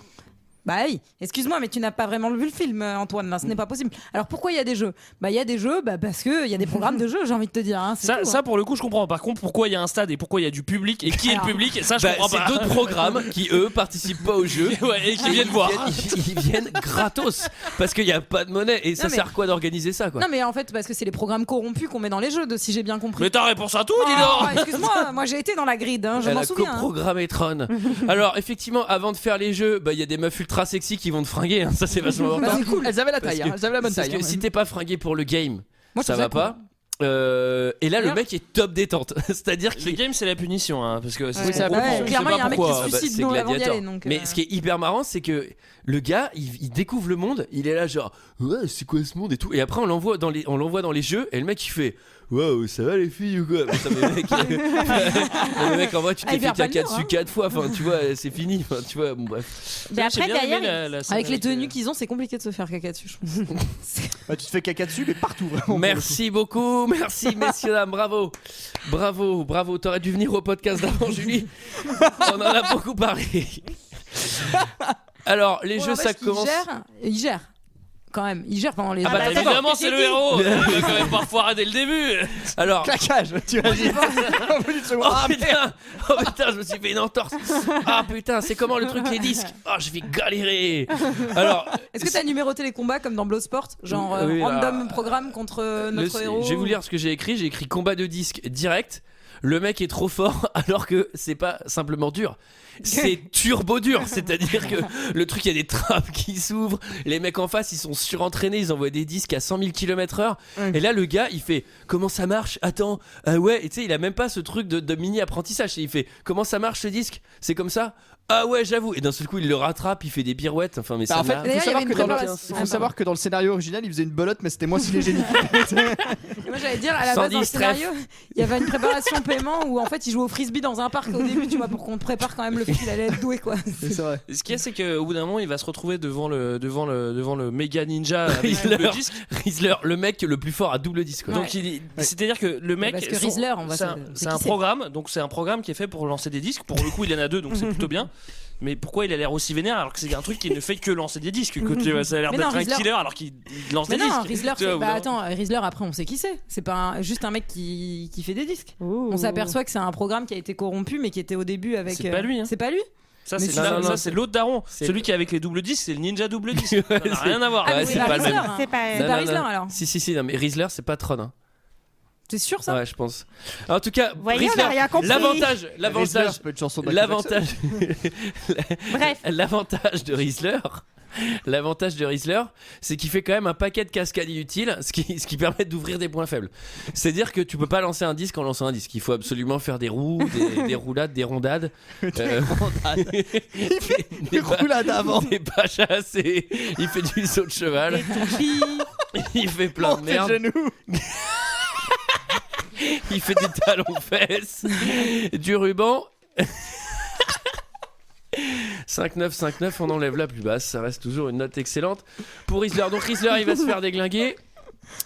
Bah oui, excuse-moi, mais tu n'as pas vraiment vu le film, Antoine, là, ce n'est pas possible. Alors pourquoi il y a des jeux? Bah il y a des jeux, bah parce qu'il y a des programmes de jeux, j'ai envie de te dire. Hein, c'est Ça, tout, ça hein. pour le coup je comprends. Par contre pourquoi il y a un stade et pourquoi il y a du public et qui est le Alors- public, ça je Bah, comprends c'est pas. d'autres programmes qui eux participent pas au jeu. Ouais, et qui viennent voir. Ils viennent gratos parce qu'il n'y a pas de monnaie et ça Non, mais- sert à quoi d'organiser ça quoi? Non mais en fait parce que c'est les programmes corrompus qu'on met dans les jeux, si j'ai bien compris. Mais t'as réponse à tout, dis Oh, donc. excuse-moi, moi j'ai été dans la grid, hein, je Elle m'en a souviens. hein. coprogrammé Tron. Alors effectivement, avant de faire les jeux, bah il y a des meufs ultra sexy qui vont te fringuer. Hein. Ça c'est vachement Bah, important. c'est cool. Elles avaient la Parce taille, que- hein, elles avaient la bonne Parce taille. que hein. si t'es pas fringué pour le game, Moi, je ça trouve va pas. cool. Et là, le D'ailleurs- mec est top détente. C'est-à-dire Le qu'il game c'est la punition, hein, parce que c'est Oui, ce c'est qu'on la comprend, punition. on sait Clairement, pas il y a un mec pourquoi. qui se bah, suicide c'est avant d'y aller. Gladiator. Donc, Mais ce qui est hyper marrant, c'est que le gars, il découvre le monde, il est là genre ouais, c'est quoi ce monde et tout. Et après, on l'envoie dans les jeux et le mec il fait waouh, ça va les filles ou quoi? Mais ça, mais le mec en vrai, tu Ah, t'es il fait perd pas caca le mur, dessus hein. 4 fois. Enfin, tu vois, c'est fini. Enfin, tu vois, bon bref. Mais J'ai après, bien aimé derrière, la scène avec les tenues euh, qu'ils ont, c'est compliqué de se faire caca dessus, je trouve. Bah, tu te fais caca dessus, mais partout vraiment. Merci beaucoup, merci messieurs dames, bravo, bravo, bravo. T'aurais dû venir au podcast d'avant, Julie. On en a beaucoup parlé. Alors, les Bon, jeux, n'empêche ça qu'il commence. Il gère quand même. Il gère pendant les. Ah bah, bah, Évidemment, c'est le héros. Il va quand même pas foirer dès le début. Alors, Claquage, tu imagines. Au bout d'une seconde. oh Ah, putain, je me suis fait une entorse. Ah putain, c'est comment le truc les disques? Oh, je vais galérer. Alors, Est-ce que t'as numéroté les combats comme dans Blowsport, genre Oui, random programme contre notre héros? je vais vous lire ce que j'ai écrit. J'ai écrit combat de disques direct. Le mec est trop fort alors que c'est pas simplement dur. C'est turbo dur, c'est-à-dire que le truc, il y a des trappes qui s'ouvrent, les mecs en face ils sont surentraînés, ils envoient des disques à 100 000 km/h. Et là le gars il fait comment ça marche? Attends, ouais, et tu sais, il a même pas ce truc de mini apprentissage. Il fait comment ça marche ce disque? C'est comme ça? Ah ouais, j'avoue. Et d'un seul coup il le rattrape, il fait des pirouettes. Enfin, mais Bah, ça en fait, n'a- il faut savoir que dans le- préparation. faut savoir que dans le scénario original, il faisait une belote, mais c'était moins cinégénique. Et moi j'allais dire à la base dans le 110 scénario, il y avait une préparation paiement où en fait il jouait au frisbee dans un parc au début, tu vois, pour qu'on te prépare quand même le fait qu'il allait être doué quoi. C'est vrai. Ce qu'il y a, c'est qu'au bout d'un moment, il va se retrouver devant le méga ninja avec Rizzler. le disque. Rizzler, le mec le plus fort à double disque. quoi. Ouais. Donc, c'est-à-dire que le mec. Parce que Rizzler, on va c'est un, se- c'est c'est un qui c'est programme, donc c'est un programme qui est fait pour lancer des disques. Pour le coup, il y en a 2, donc c'est plutôt bien. Mais pourquoi il a l'air aussi vénère alors que c'est un truc qui ne fait que lancer des disques? Que tu vois, ça a l'air Mais d'être non, un Rizzler- killer alors qu'il lance Mais des non, disques. Rizzler, Tu vois, au bout d'un moment. attends, Rizzler après on sait qui c'est. C'est pas juste un mec qui fait des disques. On s'aperçoit que c'est un programme qui a été corrompu mais qui était au début avec. C'est pas lui, hein. C'est pas lui. Ça, Mais c'est c'est- ça, non, c'est l'autre daron. c'est- Celui qui est avec les doubles disques, c'est le ninja double disque. Ça n'a c'est- rien à voir. Ah, Ouais, mais c'est pas le Rizzler, même. hein. C'est pas. C'est Non, pas non, Rizzler non. alors. Si, non, mais Rizzler c'est pas Tron. Hein. T'es sûr ça? Ouais, je pense. En tout cas, Voyez, on Rizzler, n'a rien compris. l'avantage, C'est pas une chanson de Michael Jackson. Bref. l'avantage de Rizzler, c'est qu'il fait quand même un paquet de cascades inutiles, ce qui permet d'ouvrir des points faibles. C'est-à-dire que tu peux pas lancer un disque en lançant un disque. Il faut absolument faire des roues, des roulades, des rondades. Il fait des roulades avant. Des pas chassés. Il fait du saut de cheval. Il fait plein de Monter merde. le genou. Il fait des talons fesses, du ruban. 5-9, on enlève la plus basse, ça reste toujours une note excellente pour Rizzler. Donc Rizzler, il va se faire déglinguer.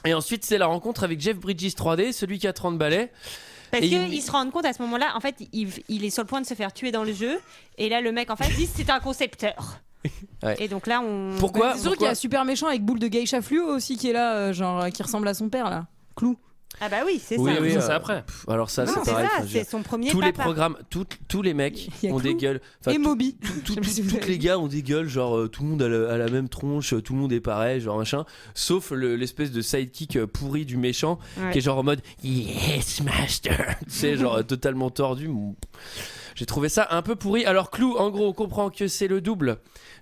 Et ensuite, c'est la rencontre avec Jeff Bridges 3D, celui qui a 30 balais. Parce Et qu'ils se rendent compte à ce moment-là, en fait, il est sur le point de se faire tuer dans le jeu. Et là, le mec en face dit c'est un concepteur. Ouais. Et donc là, on. Pourquoi C'est sûr qu'il y a super méchant avec boule de geisha fluo aussi qui est là, genre qui ressemble à son père là. Clou. Ah bah oui, c'est Oui, ça. oui, Ça, c'est après. Alors ça, Non, c'est c'est pareil. ça, enfin, je veux c'est son premier tous les papa. programmes, tous les mecs Il y a ont des Clou gueules. Enfin, et Moby. tous Je sais pas si vous avez les vu. gars ont des gueules, genre tout le monde a la même tronche, tout le monde est pareil, genre machin. Sauf l'espèce de sidekick pourri du méchant Ouais. qui est genre en mode Yes, master. Tu sais, genre totalement tordu. J'ai trouvé ça un peu pourri. Alors, Clou, en gros, on comprend que c'est le double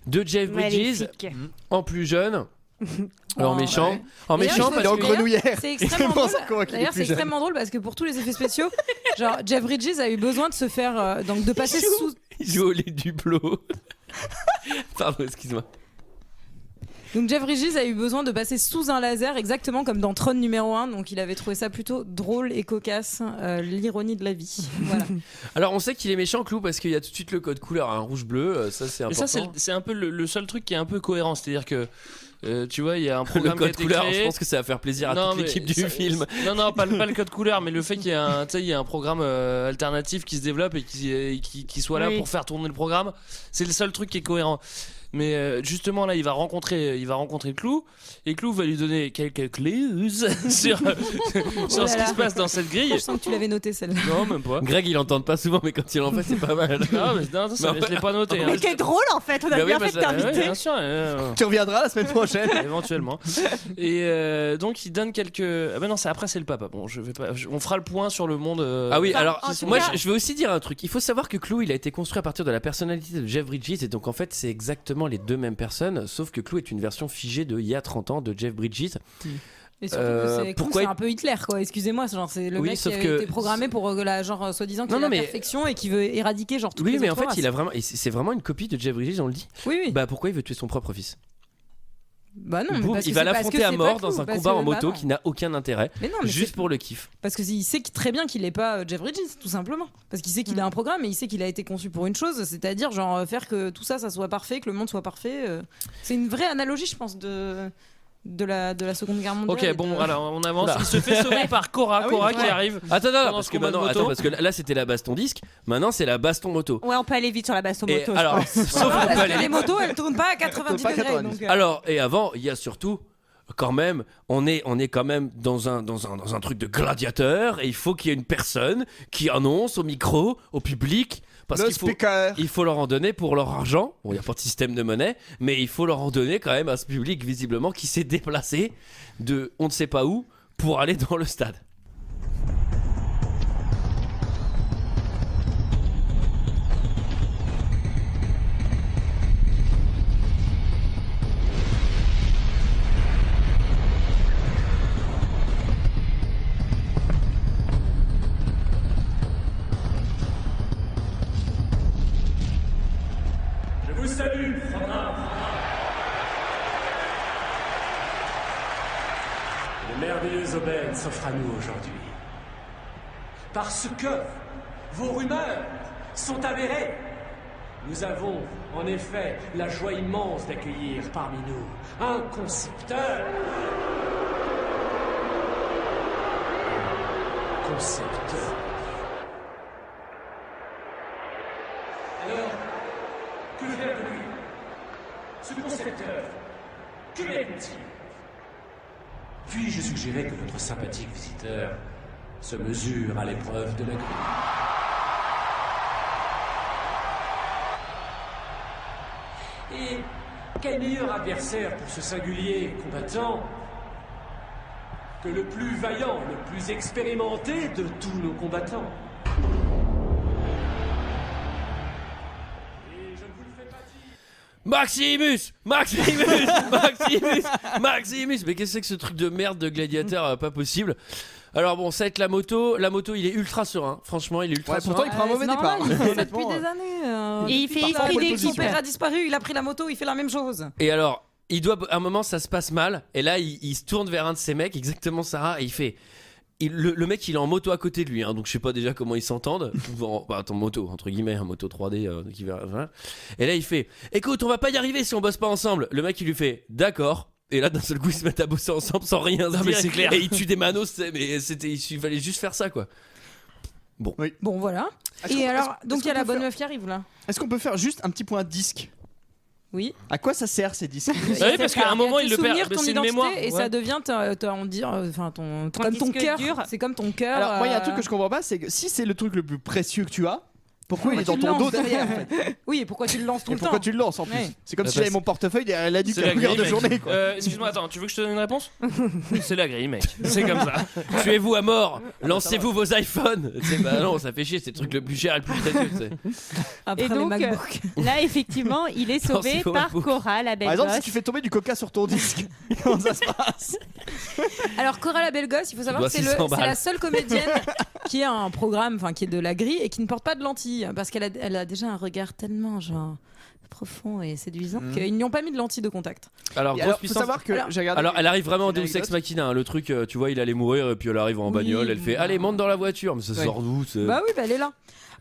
de Jeff Bridges Maléfique. en plus jeune. En Oh, méchant. ouais. En D'ailleurs, méchant il faut Il est en parce que. grenouillère. C'est C'est extrêmement pour drôle. ça qu'on voit qu'il est D'ailleurs, plus c'est jeune. extrêmement drôle parce que pour tous les effets spéciaux, genre Jeff Bridges a eu besoin de se faire donc de passer sous. Il joue au lait du plot. Pardon, excuse-moi. Donc Jeff Bridges a eu besoin de passer sous un laser exactement comme dans Tron numéro 1, donc il avait trouvé ça plutôt drôle et cocasse, l'ironie de la vie. Voilà. Alors, on sait qu'il est méchant, Clou, parce qu'il y a tout de suite le code couleur, un rouge-bleu. Ça, c'est Et important. ça, c'est un peu le seul truc qui est un peu cohérent. C'est-à-dire que, tu vois, il y a un Le programme qui a code été couleur, créé. je pense que ça va faire plaisir à Non, toute mais l'équipe du ça- film. Non, pas le code couleur, mais le fait qu'il y ait il y a un programme alternatif qui se développe et qui soit là Oui. pour faire tourner le programme, c'est le seul truc qui est cohérent. Mais justement là, il va rencontrer Clou et Clou va lui donner quelques clés sur Oh là ce qui là. se passe dans cette grille. Je sens que tu l'avais noté celle-là. Non, même pas. Greg, il entend pas souvent, mais quand il en fait, c'est pas mal. Ah, mais non, ça, Mais je l'ai pas noté. hein. Mais quel drôle en fait, on a Bah oui, bien bah fait de ça- Ouais, t'inviter. bien sûr. Tu reviendras la semaine prochaine. Éventuellement. Et donc il donne quelques. Ah ben non, c'est après c'est le papa. Bon, je vais pas. On fera le point sur le monde. Ah oui, Enfin, alors en tout moi cas- je veux aussi dire un truc. Il faut savoir que Clou, il a été construit à partir de la personnalité de Jeff Bridges, et donc en fait c'est exactement les deux mêmes personnes, sauf que Clou est une version figée de il y a 30 ans de Jeff Bridges. Et surtout que c'est pourquoi c'est il- un peu Hitler quoi. Excusez-moi, genre c'est le Oui, mec qui sauf a que- été programmé pour la genre soi-disant qu'il Non, a non, la mais- perfection et qui veut éradiquer genre toutes Oui, les mais en autres fait races. il a vraiment, et c'est vraiment une copie de Jeff Bridges, on le dit. Oui oui. Bah pourquoi il veut tuer son propre fils? Bah non, mais Boum, parce que il va c'est parce l'affronter que à c'est mort pas dans Clou, un parce combat que- en bah moto non. qui n'a aucun intérêt, Mais non, mais juste c'est- pour le kiff. Parce qu'il sait très bien qu'il est pas Jeff Bridges, tout simplement. Parce qu'il sait qu'il a un programme et il sait qu'il a été conçu pour une chose, c'est-à-dire genre faire que tout ça soit parfait, que le monde soit parfait. C'est une vraie analogie, je pense, de la Seconde Guerre mondiale. Ok, bon, alors on avance. Oula. Il se fait sauver par Cora. oui, Cora ouais. qui arrive. Attends, Pendant parce ce que combat de maintenant, moto. attends, parce que là c'était la baston disque, maintenant c'est la baston moto. Ouais, on peut aller vite sur la baston Et moto. je alors, pense. sauf qu'on Parce peut que aller les vite. motos, elles tournent pas à 90 pas degrés. 90. Donc, Alors, et avant, il y a surtout, quand même, on est quand même dans un truc de gladiateur, et il faut qu'il y ait une personne qui annonce au micro, au public, parce Le qu'il faut. speaker. Il faut leur en donner pour leur argent. Bon, il n'y a pas de système de monnaie, mais il faut leur en donner quand même à ce public, visiblement, qui s'est déplacé de on ne sait pas où pour aller dans le stade. Je vous salue, Fandrin. Le merveilleux aubaine s'offre à nous aujourd'hui. Parce que vos rumeurs sont avérées. Nous avons, en effet, la joie immense d'accueillir parmi nous un concepteur. Concepteur. Alors, que faire de lui? Ce concepteur, que mérite-t-il? Puis-je suggérer que notre sympathique visiteur se mesure à l'épreuve de la grille? Et quel meilleur adversaire pour ce singulier combattant que le plus vaillant, le plus expérimenté de tous nos combattants? Et je ne vous le fais pas dire. Maximus, mais qu'est-ce que c'est que ce truc de merde de gladiateur, pas possible. Alors bon, ça va être la moto, il est ultra serein, franchement il est ultra Ouais, serein. pourtant il prend un mauvais c'est départ. normal, il fait ça Honnêtement, depuis des années. Et il fait Parfois, esprit son d'équipe. père a disparu, il a pris la moto, il fait la même chose. Et alors, à un moment ça se passe mal, et là il se tourne vers un de ses mecs, exactement Sarah, et il fait... Le mec il est en moto à côté de lui, hein, donc je sais pas déjà comment ils s'entendent. Attends, moto, entre guillemets, un moto 3D. Voilà. Et là il fait, écoute, on va pas y arriver si on bosse pas ensemble. Le mec il lui fait, d'accord. Et là d'un seul coup ils se mettent à bosser ensemble sans rien se Non, dire. mais c'est clair. Et ils tuent des manos, mais il fallait juste faire ça quoi. Bon, voilà. Est-ce Et qu'on- alors, est-ce- donc est-ce il y a qu'on la peut bonne faire- meuf qui arrive là. Est-ce qu'on peut faire juste un petit point disque? Oui. À quoi ça sert ces disques? Oui, parce qu'à un moment il le perd. Souvenir, Mais ton c'est une identité, mémoire. et Ouais. ça devient, on dit, enfin ton Ton comme ton disque cœur. dur. C'est comme ton cœur. Alors moi il y a un truc que je comprends pas, c'est que si c'est le truc le plus précieux que tu as, pourquoi il est dans tu le ton dos lances derrière en fait? Oui, et pourquoi tu le lances tout Et le pourquoi temps tu le lances en plus? Ouais. C'est comme Bah, si j'avais parce- mon portefeuille derrière la duc C'est à la longueur grille, de mec. journée quoi. Excuse-moi, attends, tu veux que je te donne une réponse? C'est la grille, mec. C'est comme ça. Tuez-vous à mort, lancez-vous vos iPhones. Bah non, ça fait chier, c'est le truc le plus cher et le plus précieux. Après Et les donc, MacBooks. là, effectivement, il est Non, sauvé c'est faux, par MacBook. Cora, la belle Par exemple si gosse. tu fais tomber du coca sur ton disque, comment ça se passe? Alors Cora la belle gosse, il faut savoir dois que c'est 600 c'est balles. la seule comédienne qui a un programme, enfin qui est de la grille et qui ne porte pas de lentilles parce qu'elle a déjà un regard tellement genre profond et séduisant qu'ils n'y ont pas mis de lentilles de contact. Alors, Et grosse alors faut puissance. savoir que Alors- j'ai regardé. Alors, elle arrive vraiment en Une Deus Ex anecdote. Machina, hein, le truc, tu vois, il allait mourir et puis elle arrive en Oui, bagnole, elle fait bah. allez, monte dans la voiture, mais ça Ouais. sort d'où Bah oui, bah elle est là.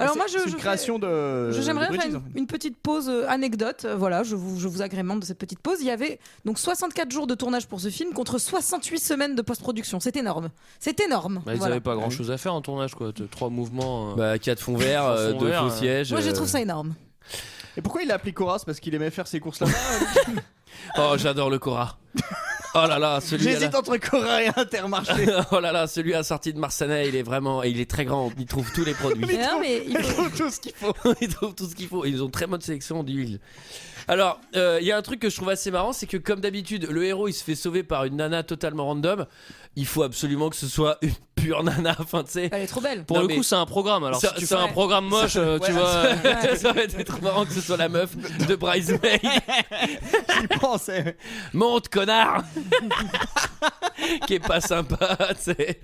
Alors moi c'est une création de. j'aimerais de faire Bridges, en fait. une petite pause anecdote. Voilà, je vous agrémente de cette petite pause. Il y avait donc 64 jours de tournage pour ce film contre 68 semaines de post-production. C'est énorme. C'est énorme. Bah, ils Voilà. avaient pas grand chose à faire en tournage, quoi. 3 mouvements. Bah, 4 fonds verts, Fond 2 vert, faux sièges. Moi je trouve ça énorme. Et pourquoi il a appelé Cora? C'est parce qu'il aimait faire ses courses là-bas. Oh, j'adore le Cora. Oh là là, celui à J'hésite entre Cora et Intermarché. oh là là, celui à sortie de Marsanais, il est très grand, il trouve tous les produits. Mais non, mais il Il faut- trouve tout ce qu'il faut. Ils trouvent tout ce qu'il faut. Ils ont très bonne sélection d'huile. Alors, il y a un truc que je trouve assez marrant, c'est que comme d'habitude, le héros il se fait sauver par une nana totalement random. Il faut absolument que ce soit une pure nana. Enfin, tu sais. elle est trop belle. Pour Non, le mais- coup, c'est un programme. Alors, Ça- si tu ça- fais un programme moche, tu ouais, vois. Ça aurait été trop marrant que ce soit la meuf de Bridesmaid. J'y pensais. Monte, connard. Qui est pas sympa, tu sais.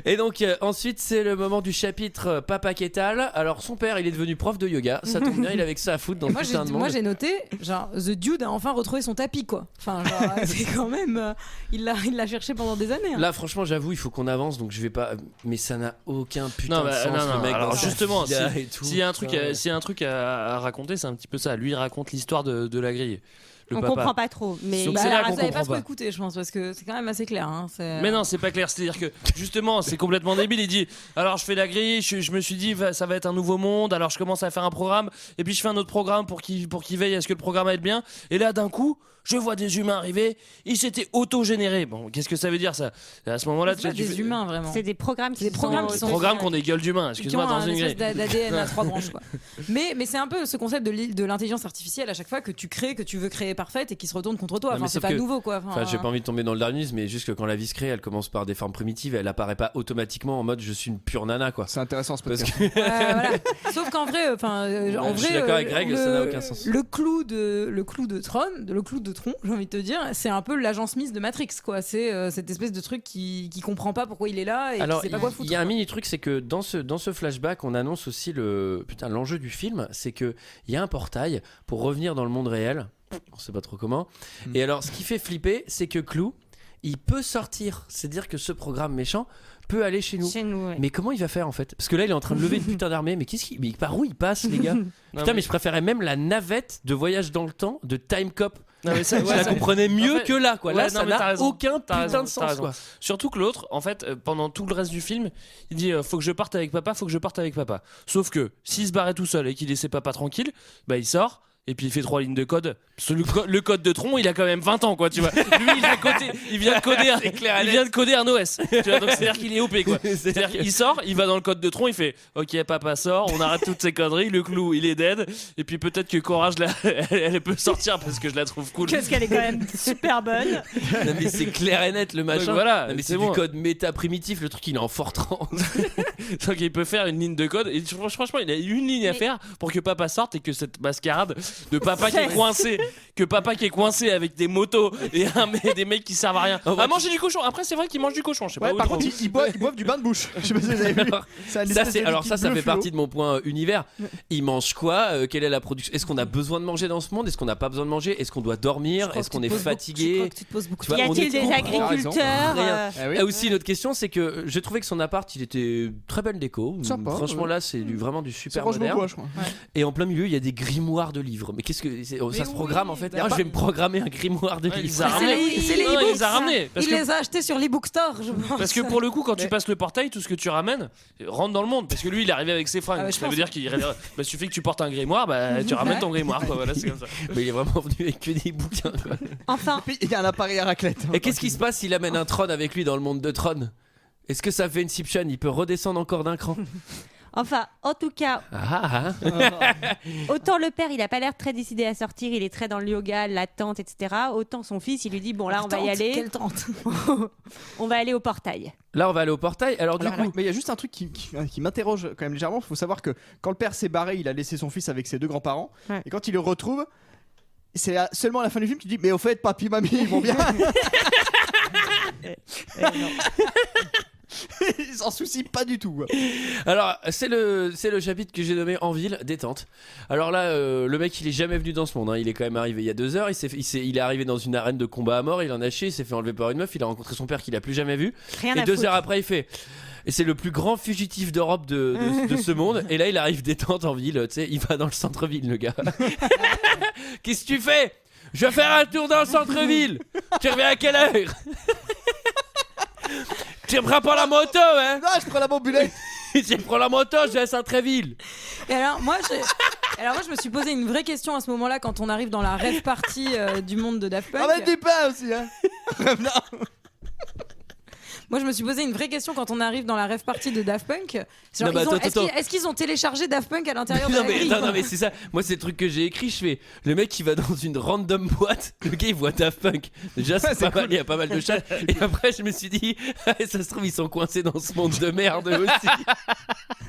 Et donc ensuite c'est le moment du chapitre Papa Ketal. Alors son père il est devenu prof de yoga, ça tombe bien, il avait que ça à foutre dans Moi le putain de monde. moi j'ai noté genre The Dude a enfin retrouvé son tapis quoi. Enfin genre c'est quand même il l'a cherché pendant des années. Hein. Là franchement j'avoue il faut qu'on avance donc je vais pas, mais ça n'a aucun putain Non, de bah, sens non, le mec alors dans sa justement, villa et tout, S'il y a un truc, putain. s'il y a un truc à raconter, c'est un petit peu ça. Lui, il raconte l'histoire de la grille. le On papa. comprend pas trop, mais Donc Bah, c'est là alors, qu'on vous n'avez pas comprend trop pas. écouté, je pense, parce que c'est quand même assez clair. Hein, Mais non, c'est pas clair. C'est-à-dire que justement, c'est complètement débile. Il dit alors je fais la grille, je me suis dit ça va être un nouveau monde. Alors je commence à faire un programme et puis je fais un autre programme pour qu'il veille à ce que le programme aille bien. Et là d'un coup, je vois des humains arriver. Ils s'étaient auto-générés. Bon, qu'est-ce que ça veut dire ça? À ce moment-là, c'est pas des humains vraiment. c'est des programmes qui C'est des programmes qui Des sont- programmes qui ont des gueules d'humains. Qui Excuse-moi ont dans un une espèce grille. d'ADN à 3 branches quoi. Mais c'est un peu ce concept de l'intelligence artificielle à chaque fois que tu crées, que tu veux créer parfaite et qui se retourne contre toi. Non, mais Enfin, c'est sauf pas que- nouveau quoi. Enfin, j'ai pas envie de tomber dans le darwinisme, mais juste que quand la vie se crée, elle commence par des formes primitives, elle apparaît pas automatiquement en mode je suis une pure nana quoi. C'est intéressant ce Parce podcast. que Voilà. Sauf qu'en vrai, enfin, en je suis vrai, d'accord avec Greg, ça n'a aucun sens. Le clou de Tron, j'ai envie de te dire, c'est un peu l'agent Smith de Matrix, quoi. C'est cette espèce de truc qui comprend pas pourquoi il est là et alors, qui sait pas quoi il foutre. y a un mini truc, c'est que dans ce flashback, on annonce aussi l'enjeu du film, c'est que il y a un portail pour revenir dans le monde réel. On sait pas trop comment. Et alors, ce qui fait flipper, c'est que Clou, il peut sortir. C'est-à-dire que ce programme méchant peut aller chez nous. Chez nous, ouais. Mais comment il va faire en fait? Parce que là, il est en train de lever une putain d'armée. Mais mais par où il passe, les gars? Putain, mais je préférais même la navette de voyage dans le temps de Time Cop. Non, mais ça, Je la comprenais mieux en fait, que là, quoi. ouais, Là, non, ça mais t'as n'a raison. aucun T'as putain raison, de t'as sens, raison. quoi. Surtout que l'autre, en fait, pendant tout le reste du film, il dit faut que je parte avec papa, faut que je parte avec papa. Sauf que s'il se barrait tout seul et qu'il laissait papa tranquille, bah il sort. Et puis il fait 3 lignes de code. Parce que le code de Tron, il a quand même 20 ans, quoi, tu vois. Lui, il vient de coder un OS. Tu vois, donc c'est-à-dire qu'il est OP, quoi. C'est-à-dire qu'il sort, il va dans le code de Tron, il fait OK, papa sort, on arrête toutes ces conneries, le clou, il est dead. Et puis peut-être que Cora, elle peut sortir parce que je la trouve cool. Parce qu'elle est quand même super bonne. Non, mais c'est clair et net, le machin. Donc voilà, Non, mais c'est c'est bon. du code méta primitif, le truc il est en Fortran. Donc il peut faire une ligne de code et franchement il a une ligne à faire pour que papa sorte et que cette mascarade de papa qui est coincé avec des motos et des mecs qui servent à rien. À manger du cochon. Après c'est vrai qu'ils mangent du cochon. Je sais pas Ouais, où par ils contre, trouvent. ils boivent du bain de bouche. Je sais pas si vous avez vu. C'est un Ça, espèce de liquide ça bleu fait fluo. partie de mon point univers. Ils mangent quoi? Quelle est la production? Est-ce qu'on a besoin de manger dans ce monde? Est-ce qu'on n'a pas besoin de manger? Est-ce qu'on doit dormir? Est-ce qu'on est fatigué? Tu te poses beaucoup Tu vois, Y on a-t-il est des complètement- agriculteurs Rien. Ah oui. Et aussi une autre question, c'est que j'ai trouvé que son appart il était très belle déco. Sympa, Franchement ouais. là c'est vraiment du C'est super Roche moderne. Beaubois, je crois. Et en plein milieu il y a des grimoires de livres. Mais qu'est-ce que ça se programme en fait? bah, Ah, je vais me programmer un grimoire de Ouais, livres. il les a ramenés. C'est les Non, il e-books, les a ramenés. Parce Il que les a achetés sur l'e-book store, je pense. Parce que pour le coup, quand tu passes le portail, tout ce que tu ramènes rentre dans le monde. Parce que lui, il est arrivé avec ses fringues. Ah ouais, je ça veut pense. dire qu'il suffit que tu portes un grimoire, bah, tu ramènes ton grimoire. Quoi. Voilà, c'est comme ça. Mais il est vraiment venu avec que des bouquins. Quoi. Enfin, Puis il y a un appareil à raclette. Et qu'est-ce qui se passe s'il amène un Tron avec lui dans le monde de Tron? Est-ce que ça fait Inception? Il peut redescendre encore d'un cran? en tout cas, Ah, ah. autant le père, il a pas l'air très décidé à sortir, il est très dans le yoga, l'attente, etc. Autant son fils, il lui dit bon là, on va y aller. Quelle tente. On va aller au portail. Là on va aller au portail. Alors du coup, Mais il y a juste un truc qui m'interroge quand même légèrement. Il faut savoir que quand le père s'est barré, il a laissé son fils avec ses deux grands-parents. Ouais. Et quand il le retrouve, c'est seulement à la fin du film qu'il dit mais au fait, papy, mamie, ils vont bien. Ils s'en soucient pas du tout. Quoi. alors c'est le chapitre que j'ai nommé En ville, détente. Alors là, le mec il est jamais venu dans ce monde. Hein. Il est quand même arrivé il y a 2 heures. Il est arrivé dans une arène de combat à mort. Il en a chié. Il s'est fait enlever par une meuf. Il a rencontré son père qu'il a plus jamais vu. Rien Et à 2 foutre. heures après, il fait. Et c'est le plus grand fugitif d'Europe de ce monde. Et là, il arrive détente en ville. Tu sais, il va dans le centre-ville, le gars. Qu'est-ce que tu fais? Je vais faire un tour dans le centre-ville. Tu reviens à quelle heure? Tu prends pas la moto, hein? Non, je prends la bambulette. Tu prends la moto, je vais à Centreville. Et alors moi, je me suis posé une vraie question à ce moment-là quand on arrive dans la rêve partie du monde de Daft Punk. Ah, mais des pains aussi, hein. Moi, je me suis posé une vraie question quand on arrive dans la rêve partie de Daft Punk. Genre, Non, mais attends. est-ce qu'ils ont téléchargé Daft Punk à l'intérieur de Non la mais, grille non mais c'est ça. Moi c'est le truc que j'ai écrit. Je fais le mec qui va dans une random boîte. Le gars il voit Daft Punk. Déjà c'est pas mal. Il y a pas mal de chats. Et après je me suis dit ça se trouve ils sont coincés dans ce monde de merde aussi.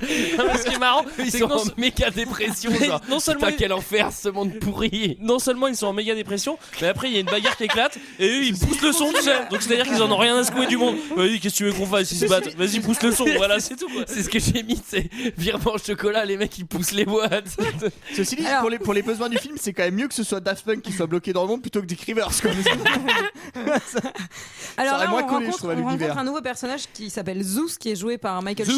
Ce qui est marrant, Ils c'est sont que en méga dépression. Genre, non seulement putain, quel enfer ce monde pourri. non seulement ils sont en méga dépression, mais après il y a une bagarre qui éclate et eux ils poussent le son, tu sais. Donc c'est à dire qu'ils en ont rien à secouer du monde. vas-y, qu'est-ce que tu veux qu'on fasse? Ils se battent. Vas-y, pousse le son. Voilà, c'est tout. Quoi. C'est ce que j'ai mis, c'est virement chocolat, les mecs ils poussent les boîtes. Ceci dit, Alors- pour les besoins du film, c'est quand même mieux que ce soit Daft Punk qui soit bloqué dans le monde plutôt que Dick Rivers. Quoi. Alors aurait là, moins on collé, je rencontre, trouve, à on l'univers. rencontre un nouveau personnage qui s'appelle Zeus, qui est joué par Michael Sheen.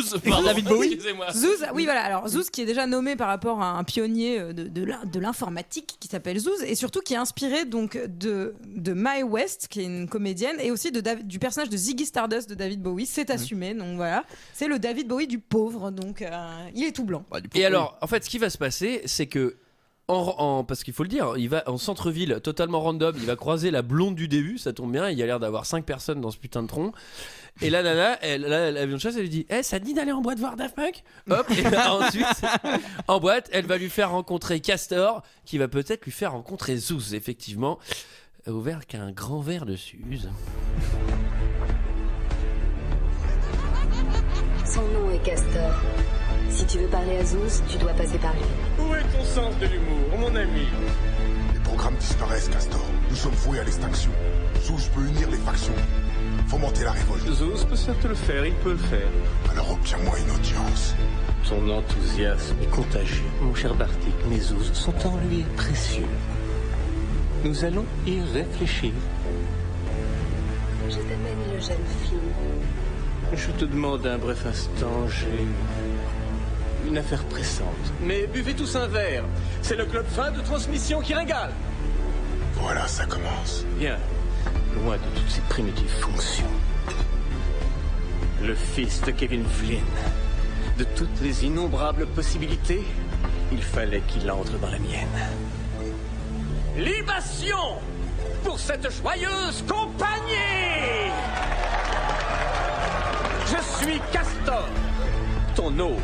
Zouz Pardon, David Bowie. Excusez-moi. Zeus, oui voilà, alors Zeus qui est déjà nommé par rapport à un pionnier de l'informatique qui s'appelle Zeus et surtout qui est inspiré donc de Mae West qui est une comédienne et aussi du personnage de Ziggy Stardust de David Bowie, c'est assumé donc voilà, c'est le David Bowie du pauvre donc il est tout blanc. Bah, du coup, Et oui. alors, en fait, ce qui va se passer, c'est que parce qu'il faut le dire, il va en centre-ville totalement random, il va croiser la blonde du début, ça tombe bien, il y a l'air d'avoir 5 personnes dans ce putain de tronc. Et la nana, elle vient de chasse, elle lui dit ça te dit d'aller en boîte voir Daft Punk? Hop, et là, ensuite, en boîte, elle va lui faire rencontrer Castor, qui va peut-être lui faire rencontrer Zeus, effectivement, ouvert qu'un grand verre de Suze. Son nom est Castor. Si tu veux parler à Zeus, tu dois passer par lui. Où est ton sens de l'humour, mon ami? Les programmes disparaissent, Castor. Nous sommes voués à l'extinction. Zeus peut unir les factions. Fomenter la révolte. Zeus peut certes le faire, il peut le faire. Alors obtiens-moi une audience. Ton enthousiasme est contagieux, mon cher Bartik. Mes Zeus sont en lui précieux. Nous allons y réfléchir. Je t'amène le jeune fille. Je te demande un bref instant, j'ai une affaire pressante. Mais buvez tous un verre. C'est le club fin de transmission qui régale. Voilà, ça commence. Bien, loin de toutes ces primitives fonctions. Le fils de Kevin Flynn, de toutes les innombrables possibilités, il fallait qu'il entre dans la mienne. Libation pour cette joyeuse compagnie! Je suis Castor, ton hôte,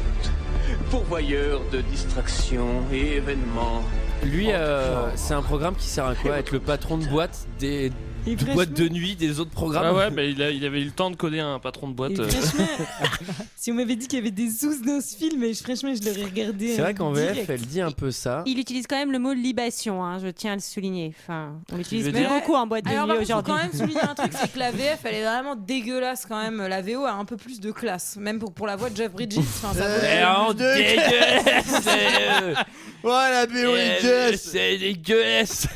pourvoyeur de distractions et événements. Lui, c'est un programme qui sert à quoi? Être le patron de boîte des boîtes de nuit des autres programmes. Ah ouais, bah, il avait eu le temps de coder un patron de boîte. Franchement, si on m'avait dit qu'il y avait des Zeus dans ce film, franchement, je l'aurais regardé. C'est vrai qu'en VF, direct. elle dit un peu ça. Il utilise quand même le mot libation, hein, je tiens à le souligner. Enfin, on l'utilise veux plus dire beaucoup en boîte de Alors, nuit par contre, faut aujourd'hui. quand même souligner un truc, c'est que la VF, elle est vraiment dégueulasse quand même. La VO a un peu plus de classe, même pour la voix de Jeff Bridges. Enfin, ça vaut- Eh, on dégueulasse. Voilà, BO C'est dégueulasse.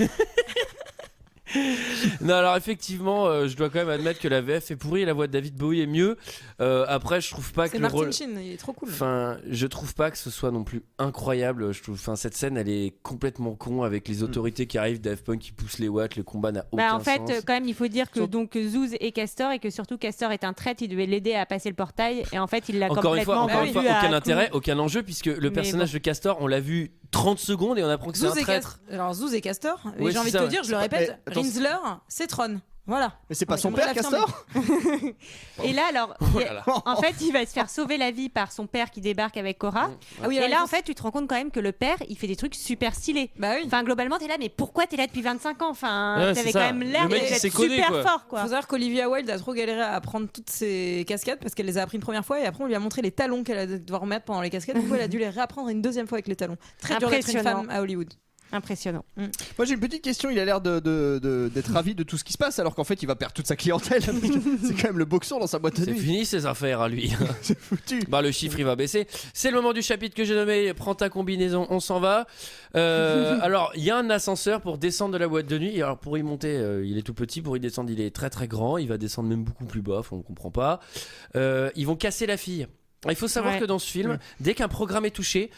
Non, alors effectivement, je dois quand même admettre que la VF est pourrie et la voix de David Bowie est mieux. Après, je trouve pas que C'est le Martin rôle. Sheen, il est trop cool. Enfin, je trouve pas que ce soit non plus incroyable. Je trouve, enfin, cette scène, elle est complètement con avec les autorités qui arrivent, Daft Punk qui pousse les watts, le combat n'a aucun Bah, en fait, sens. quand même, il faut dire que Sur- donc Zeus est Castor et que surtout Castor est un traître. Il devait l'aider à passer le portail et en fait, il l'a Encore une fois, complètement vendu à aucun coup. intérêt, aucun enjeu, puisque le personnage de Castor, on l'a vu 30 secondes et on apprend que c'est un Zeus et traître. Alors Zeus et Castor, et Ouais, j'ai envie c'est de ça, te dire, je le ouais. répète, Attends, Rinsler, c'est Tron. Voilà. Mais c'est pas Ouais, son j'aimerais père, l'affirmer. Castor? Et là, alors, Oh il y a- en fait, il va se faire sauver la vie par son père qui débarque avec Cora. Ah oui, Et alors, là, il en fait, tu te rends compte quand même que le père, il fait des trucs super stylés. Bah oui. Enfin, globalement, t'es là, mais pourquoi t'es là depuis 25 ans? Enfin, Ouais, t'avais c'est quand ça. même l'air Le mec, il d'être s'est codé, super quoi. fort, Faut quoi. savoir qu'Olivia Wilde a trop galéré à apprendre toutes ses cascades parce qu'elle les a appris une première fois et après on lui a montré les talons qu'elle allait devoir remettre pendant les cascades. Du coup, elle a dû les réapprendre une deuxième fois avec les talons. Très dur d'être une Impressionnant. femme à Hollywood. Impressionnant. Moi j'ai une petite question, il a l'air d'être ravi de tout ce qui se passe alors qu'en fait il va perdre toute sa clientèle. C'est quand même le boxon dans sa boîte de C'est nuit. fini ses affaires à lui. C'est foutu. Bah, le chiffre il va baisser. C'est le moment du chapitre que j'ai nommé Prends ta combinaison, on s'en va. Alors il y a un ascenseur pour descendre de la boîte de nuit. Alors pour y monter, il est tout petit. Pour y descendre, il est très très grand. Il va descendre même beaucoup plus bas. On ne comprend pas. Ils vont casser la fille. Il faut savoir Ouais. que dans ce film, dès qu'un programme est touché,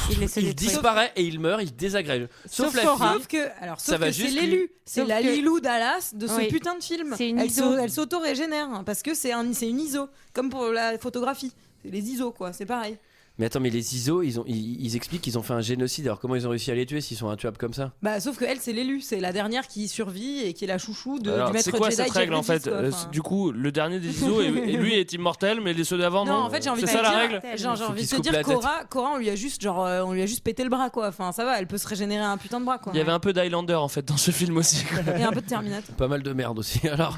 Il laisse se il détruire. disparaît et il meurt, il désagrège. Sauf la Cora. fille. Sauf que, alors, Ça sauf va que c'est juste l'élu, c'est Sauf la que- Lilou Dallas de ce Oui. putain de film. C'est une Elle ISO. elle s'auto-régénère hein, parce que c'est une ISO, comme pour la photographie. C'est les ISO quoi, c'est pareil. Mais attends, mais les ISO, ils expliquent qu'ils ont fait un génocide. Alors comment ils ont réussi à les tuer s'ils sont intuables comme ça? Bah sauf que elle c'est l'élu, c'est la dernière qui survit et qui est la chouchou Alors, du maître c'est quoi Jedi. cette Jeff règle en Bridges, fait quoi, enfin. Du coup, le dernier des ISO, et lui est immortel, mais les ceux d'avant non. Non, en fait, j'ai envie c'est de ça te la dire, règle. genre, j'ai Faut envie qu'il de se te coupe dire la tête. Cora, on lui a juste pété le bras quoi. Enfin, ça va, elle peut se régénérer un putain de bras quoi. Il y avait un peu d'Highlander en fait dans ce film aussi. Et un peu de Terminator. Pas mal de merde aussi. Alors,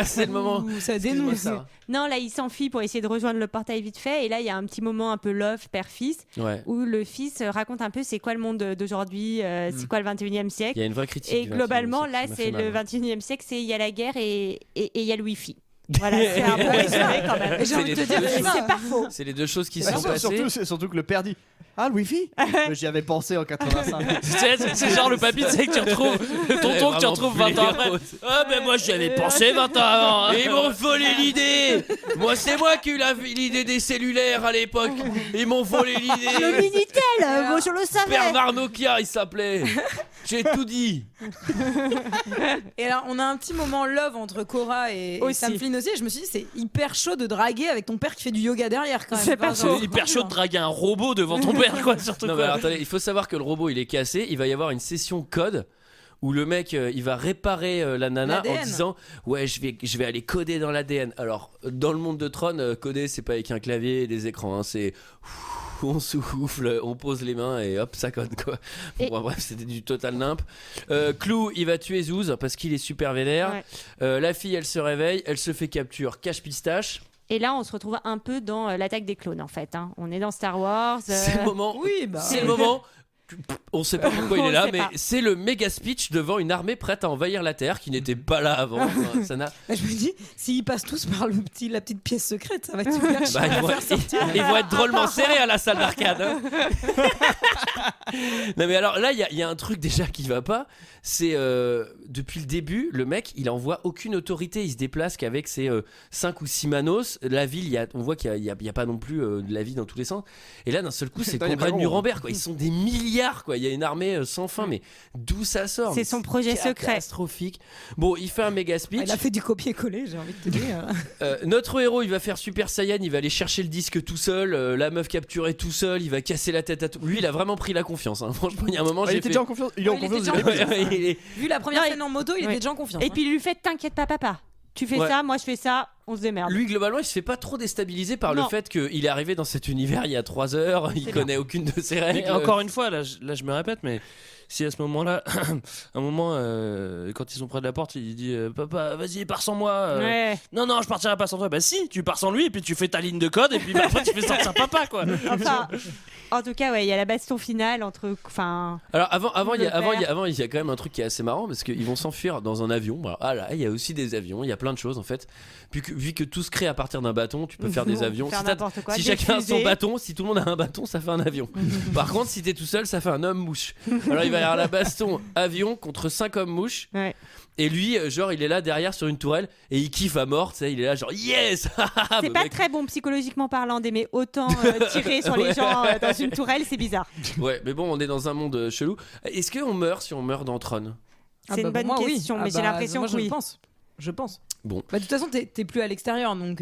c'est le moment. Ouh, ça Excuse-moi, dénouille. Sarah. Non, là, il s'enfuit pour essayer de rejoindre le portail vite fait. Et là, il y a un petit moment un peu love, père-fils, Ouais. où le fils raconte un peu c'est quoi le monde d'aujourd'hui, c'est quoi le 21e siècle. Il y a une vraie critique. Et du globalement, 21e siècle là, qui m'a c'est fait mal. le 21e siècle, c'est il y a la guerre et il y a le Wi-Fi. Voilà, c'est un bon résumé quand même. Et j'ai envie de te dire, C'est pas faux. C'est les deux choses qui Bah, sont passées. surtout que le père dit ah, le wifi. J'y avais pensé en 85. C'est genre le papy, tu sais que tu retrouves tonton que tu retrouves 20 ans après. Ah ben moi j'y avais pensé 20 ans avant. Ils m'ont volé l'idée. Moi c'est moi qui ai eu l'idée des cellulaires à l'époque. Ils m'ont volé Le l'idée. Minitel, moi je le savais. Bernard Nokia il s'appelait. J'ai tout dit. Et alors, on a un petit moment love entre Cora et Aussi. Sam Flynn aussi. Et je me suis dit, c'est hyper chaud de draguer avec ton père qui fait du yoga derrière quand même. C'est pas Enfin, C'est hyper chaud de draguer un robot devant ton père, quoi, surtout. Non mais alors, attendez, il faut savoir que le robot il est cassé. Il va y avoir une session code où le mec il va réparer la nana en L'ADN. disant ouais je vais aller coder dans l'ADN. Alors dans le monde de Tron coder c'est pas avec un clavier et des écrans, hein, c'est on souffle, on pose les mains et hop ça code quoi. Et- Bon, bref c'était du total nimp. Clou il va tuer Zouz parce qu'il est super vénère. Ouais. La fille elle se réveille, elle se fait capture, cache pistache. Et là, on se retrouve un peu dans l'attaque des clones en fait. Hein. On est dans Star Wars. C'est le moment. Oui, bah. C'est le moment. On sait pas pourquoi il est On là, sait mais pas. c'est le méga speech devant une armée prête à envahir la Terre qui n'était pas là avant. Enfin, ça n'a. Bah, je me dis, s'ils passent tous par la petite pièce secrète, ça va être super chiant Bah, à ils, vont, faire sortir. ils vont être drôlement serrés à la salle d'arcade. Hein. Non mais alors là il y a un truc déjà qui va pas. C'est depuis le début le mec il envoie aucune autorité. Il se déplace qu'avec ses 5 ou 6 manos. La ville on voit qu'il y a pas non plus de la vie dans tous les sens. Et là d'un seul coup c'est le Putain, y a congrès pas de long, Nuremberg quoi. Ils sont des milliards quoi. Il y a une armée sans fin mais d'où ça sort? C'est Mais son projet secret. catastrophique. Bon il fait un méga speech. Il a fait du copier-coller, j'ai envie de te dire. Notre héros il va faire Super Saiyan, il va aller chercher le disque tout seul, la meuf capturée tout seul, il va casser la tête à tout. Lui il a vraiment pris la confiance. Hein. Franchement il y a un moment Il j'ai était fait. déjà en confiance. Il est en Ouais, il confiance. était déjà en depuis le début. Vu la première Non, scène en moto, il ouais. était déjà en confiance. Et puis il lui fait t'inquiète pas papa. Tu fais Ouais. ça, moi je fais ça, on se démerde. Lui globalement il se fait pas trop déstabiliser par le Non. fait qu'il est arrivé dans cet univers il y a 3 heures, il C'est connaît aucune de ses règles. Mais encore une fois, là je me répète, mais si à ce moment-là, un moment, quand ils sont près de la porte, il dit papa, vas-y, pars sans moi. Ouais. Non, je partirai pas sans toi. Bah si, tu pars sans lui, et puis tu fais ta ligne de code, et puis bah, après tu fais sortir papa, quoi. Enfin, en tout cas, ouais, il y a la baston finale entre. Enfin. Alors avant il y a Le quand même un truc qui est assez marrant parce qu'ils vont s'enfuir dans un avion. Alors, ah là il y a aussi des avions, il y a plein de choses en fait. Vu que tout se crée à partir d'un bâton, tu peux faire des avions. Faire Si t'as- n'importe quoi, si des chacun a son fusées. bâton, si tout le monde a un bâton, ça fait un avion. Par contre, si t'es tout seul, ça fait un homme mouche. Alors il va y avoir la baston avion contre 5 hommes mouches. Ouais. Et lui, genre, il est là derrière sur une tourelle et il kiffe à mort. Tu sais, il est là, genre yes. C'est pas très bon psychologiquement parlant d'aimer autant tirer sur les gens dans une tourelle, c'est bizarre. Ouais, mais bon, on est dans un monde chelou. Est-ce qu'on meurt si on meurt dans Tron? C'est une bonne question, mais j'ai l'impression moi, que oui. Je pense. Bon. Bah, de toute façon, t'es plus à l'extérieur, donc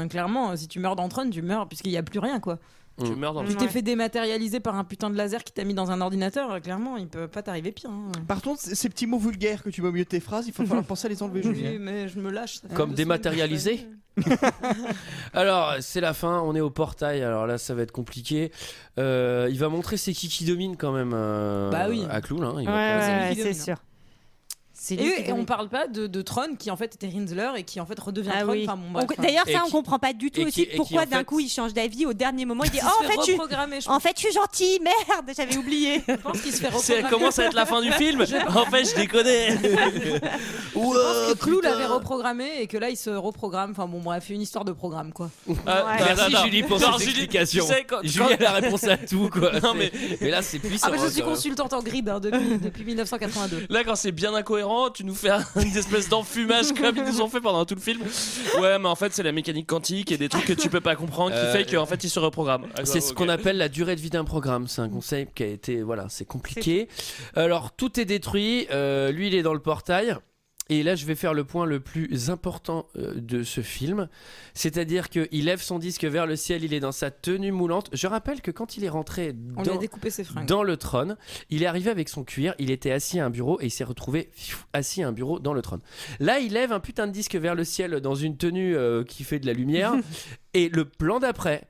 clairement, si tu meurs dans Tron, tu meurs puisqu'il n'y a plus rien, quoi. Tu meurs dans le Tu t'es Ouais. fait dématérialiser par un putain de laser qui t'a mis dans un ordinateur, clairement, il peut pas t'arriver pire. Hein. Par contre, ces petits mots vulgaires que tu mets au milieu de tes phrases, il faut falloir penser à les enlever, Oui, Julien. mais je me lâche. ça fait Comme 2 dématérialisé. Alors, c'est la fin, on est au portail. Alors là, ça va être compliqué. Il va montrer c'est qui domine quand même Bah oui. à Cloul. Hein. Il Ouais, va- c'est lui ouais, qui c'est domine, sûr. C'est lui qui Et on domine. parle pas de Tron qui en fait était Rinsler et qui en fait redevient Ah Tron. oui. Enfin, bon, bref, D'ailleurs, Et ça, on qui- comprend pas du tout et aussi qui, pourquoi en d'un fait- coup il change d'avis au dernier moment. Il dit il oh, se en fait fait, reprogrammer, je en fait, je suis gentil, merde, j'avais oublié. pense qu'il se fait Ça reprogrammer. commence à être la fin du film. En fait, je déconnais. Je pense que Clou l'avait reprogrammé et que là il se reprogramme. Enfin bon, bref, une histoire de programme quoi. Merci Julie pour Non, cette Julie, explication. tu sais, quand- Julie a la réponse à tout quoi. Non, mais- là c'est puissant. Ah, mais je suis quand même. consultante en grid depuis 1982. Là, quand c'est bien incohérent, tu nous fais une espèce d'enfumage comme ils nous ont fait pendant tout le film. Ouais, mais en fait, c'est la mécanique quantique et des trucs que tu peux pas comprendre qui fait qu'en fait, ils se reprogramment. C'est ce Ok. qu'on appelle la durée de vie d'un programme. C'est un concept qui a été, voilà, c'est compliqué. Alors tout est détruit. Lui, il est dans le portail. Et là, je vais faire le point le plus important de ce film. C'est-à-dire qu'il lève son disque vers le ciel, il est dans sa tenue moulante. Je rappelle que quand il est rentré On lui a découpé ses fringues. dans le trône, il est arrivé avec son cuir, il était assis à un bureau et il s'est retrouvé assis à un bureau dans le trône. Là, il lève un putain de disque vers le ciel dans une tenue qui fait de la lumière. Et le plan d'après,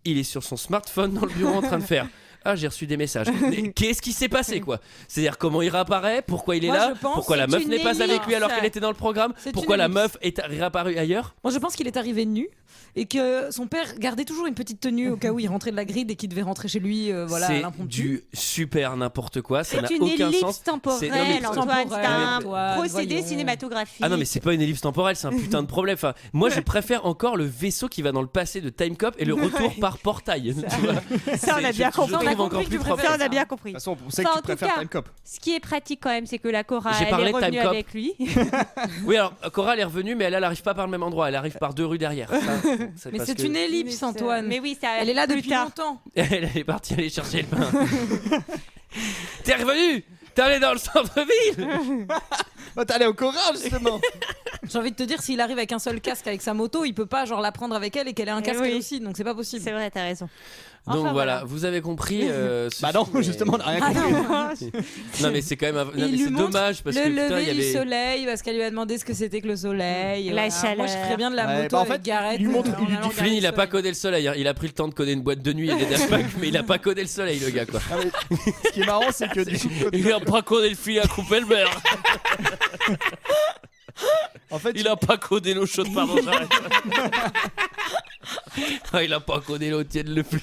il est sur son smartphone dans le bureau en train de faire... Ah, j'ai reçu des messages. Mais qu'est-ce qui s'est passé, quoi? C'est-à-dire comment il réapparaît, pourquoi il est Moi, là, je pense pourquoi la c'est meuf une n'est pas avec lui alors ellipse. qu'elle était dans le programme, C'est pourquoi une la ellipse. meuf est réapparue ailleurs. Moi je pense qu'il est arrivé nu et que son père gardait toujours une petite tenue au cas où il rentrait de la grille et qu'il devait rentrer chez lui, voilà, à c'est l'impromptu. du super n'importe quoi, ça n'a C'est une aucun ellipse sens. temporelle, C'est- non, mais- Antoine. C'est un Antoine, procédé voyons. cinématographique. Ah non mais c'est pas une ellipse temporelle, c'est un putain de problème. Enfin, moi je préfère encore le vaisseau qui va dans le passé de Time Cop et le retour par portail. Tu vois. Ça, on a bien compris. Je trouve encore plus propre. Ça, on a bien compris. De toute façon, on sait Enfin, que en tu tout préfères cas, Time Cop. Ce qui est pratique quand même, c'est que la Cora, J'ai elle parlé est de revenue Time Cop. avec lui. Oui, alors Cora elle est revenue, mais elle arrive pas par le même endroit, elle arrive par 2 rues derrière. Ça, Mais parce c'est que- une ellipse, Antoine. Mais oui, ça. Elle est là plus depuis tard. longtemps. Elle est partie aller chercher le pain. T'es revenu. T'es allé dans le centre-ville. Bah, t'es allé au Cora justement. J'ai envie de te dire, s'il arrive avec un seul casque avec sa moto, il peut pas genre la prendre avec elle et qu'elle ait un casque oui. elle aussi, donc c'est pas possible. C'est vrai, t'as raison. Donc Enfin, voilà, vous avez compris. Ce Bah non, film est- justement, on a rien Ah compris. non. Non mais c'est quand même. Non, Il mais lui c'est montre dommage parce le que putain, lever il y du avait. soleil parce qu'elle lui a demandé ce que c'était que le soleil. La Moi, chaleur. je ferais bien de la Ouais, moto bah, en avec fait, Gareth. il lui montre- en il lui allant dit, Flynn, regarder il a le pas soleil. codé le soleil. Hein. Il a pris le temps de coder une boîte de nuit et des Daft Punk, mais il a pas codé le soleil, le gars quoi. Ah, mais ce qui est marrant, c'est que du coup, Il a pas codé le fil à couper le beurre. en fait, Il a pas codé l'eau chaude, pardon, j'arrête. Ah, il a pas codé l'eau tienne le plus.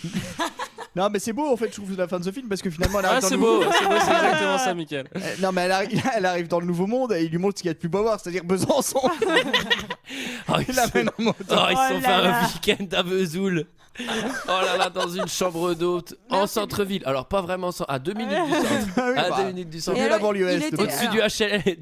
non, mais c'est beau en fait, je trouve la fin de ce film parce que finalement, elle Ah, arrive dans c'est le beau, nouveau- c'est exactement ça, Mickaël. Non, mais elle arrive dans le nouveau monde et il lui montre ce qu'il y a de plus beau à voir, c'est-à-dire Besançon. Oh, Il l'amène en moto. ils se sont Oh fait là un là. week-end à Vesoul. Oh là là, dans une chambre d'hôte en centre-ville. Alors pas vraiment à 2 minutes du centre. Ah oui, À bah, 2 minutes du c'est centre. mieux alors, la banlieue il est. était- de-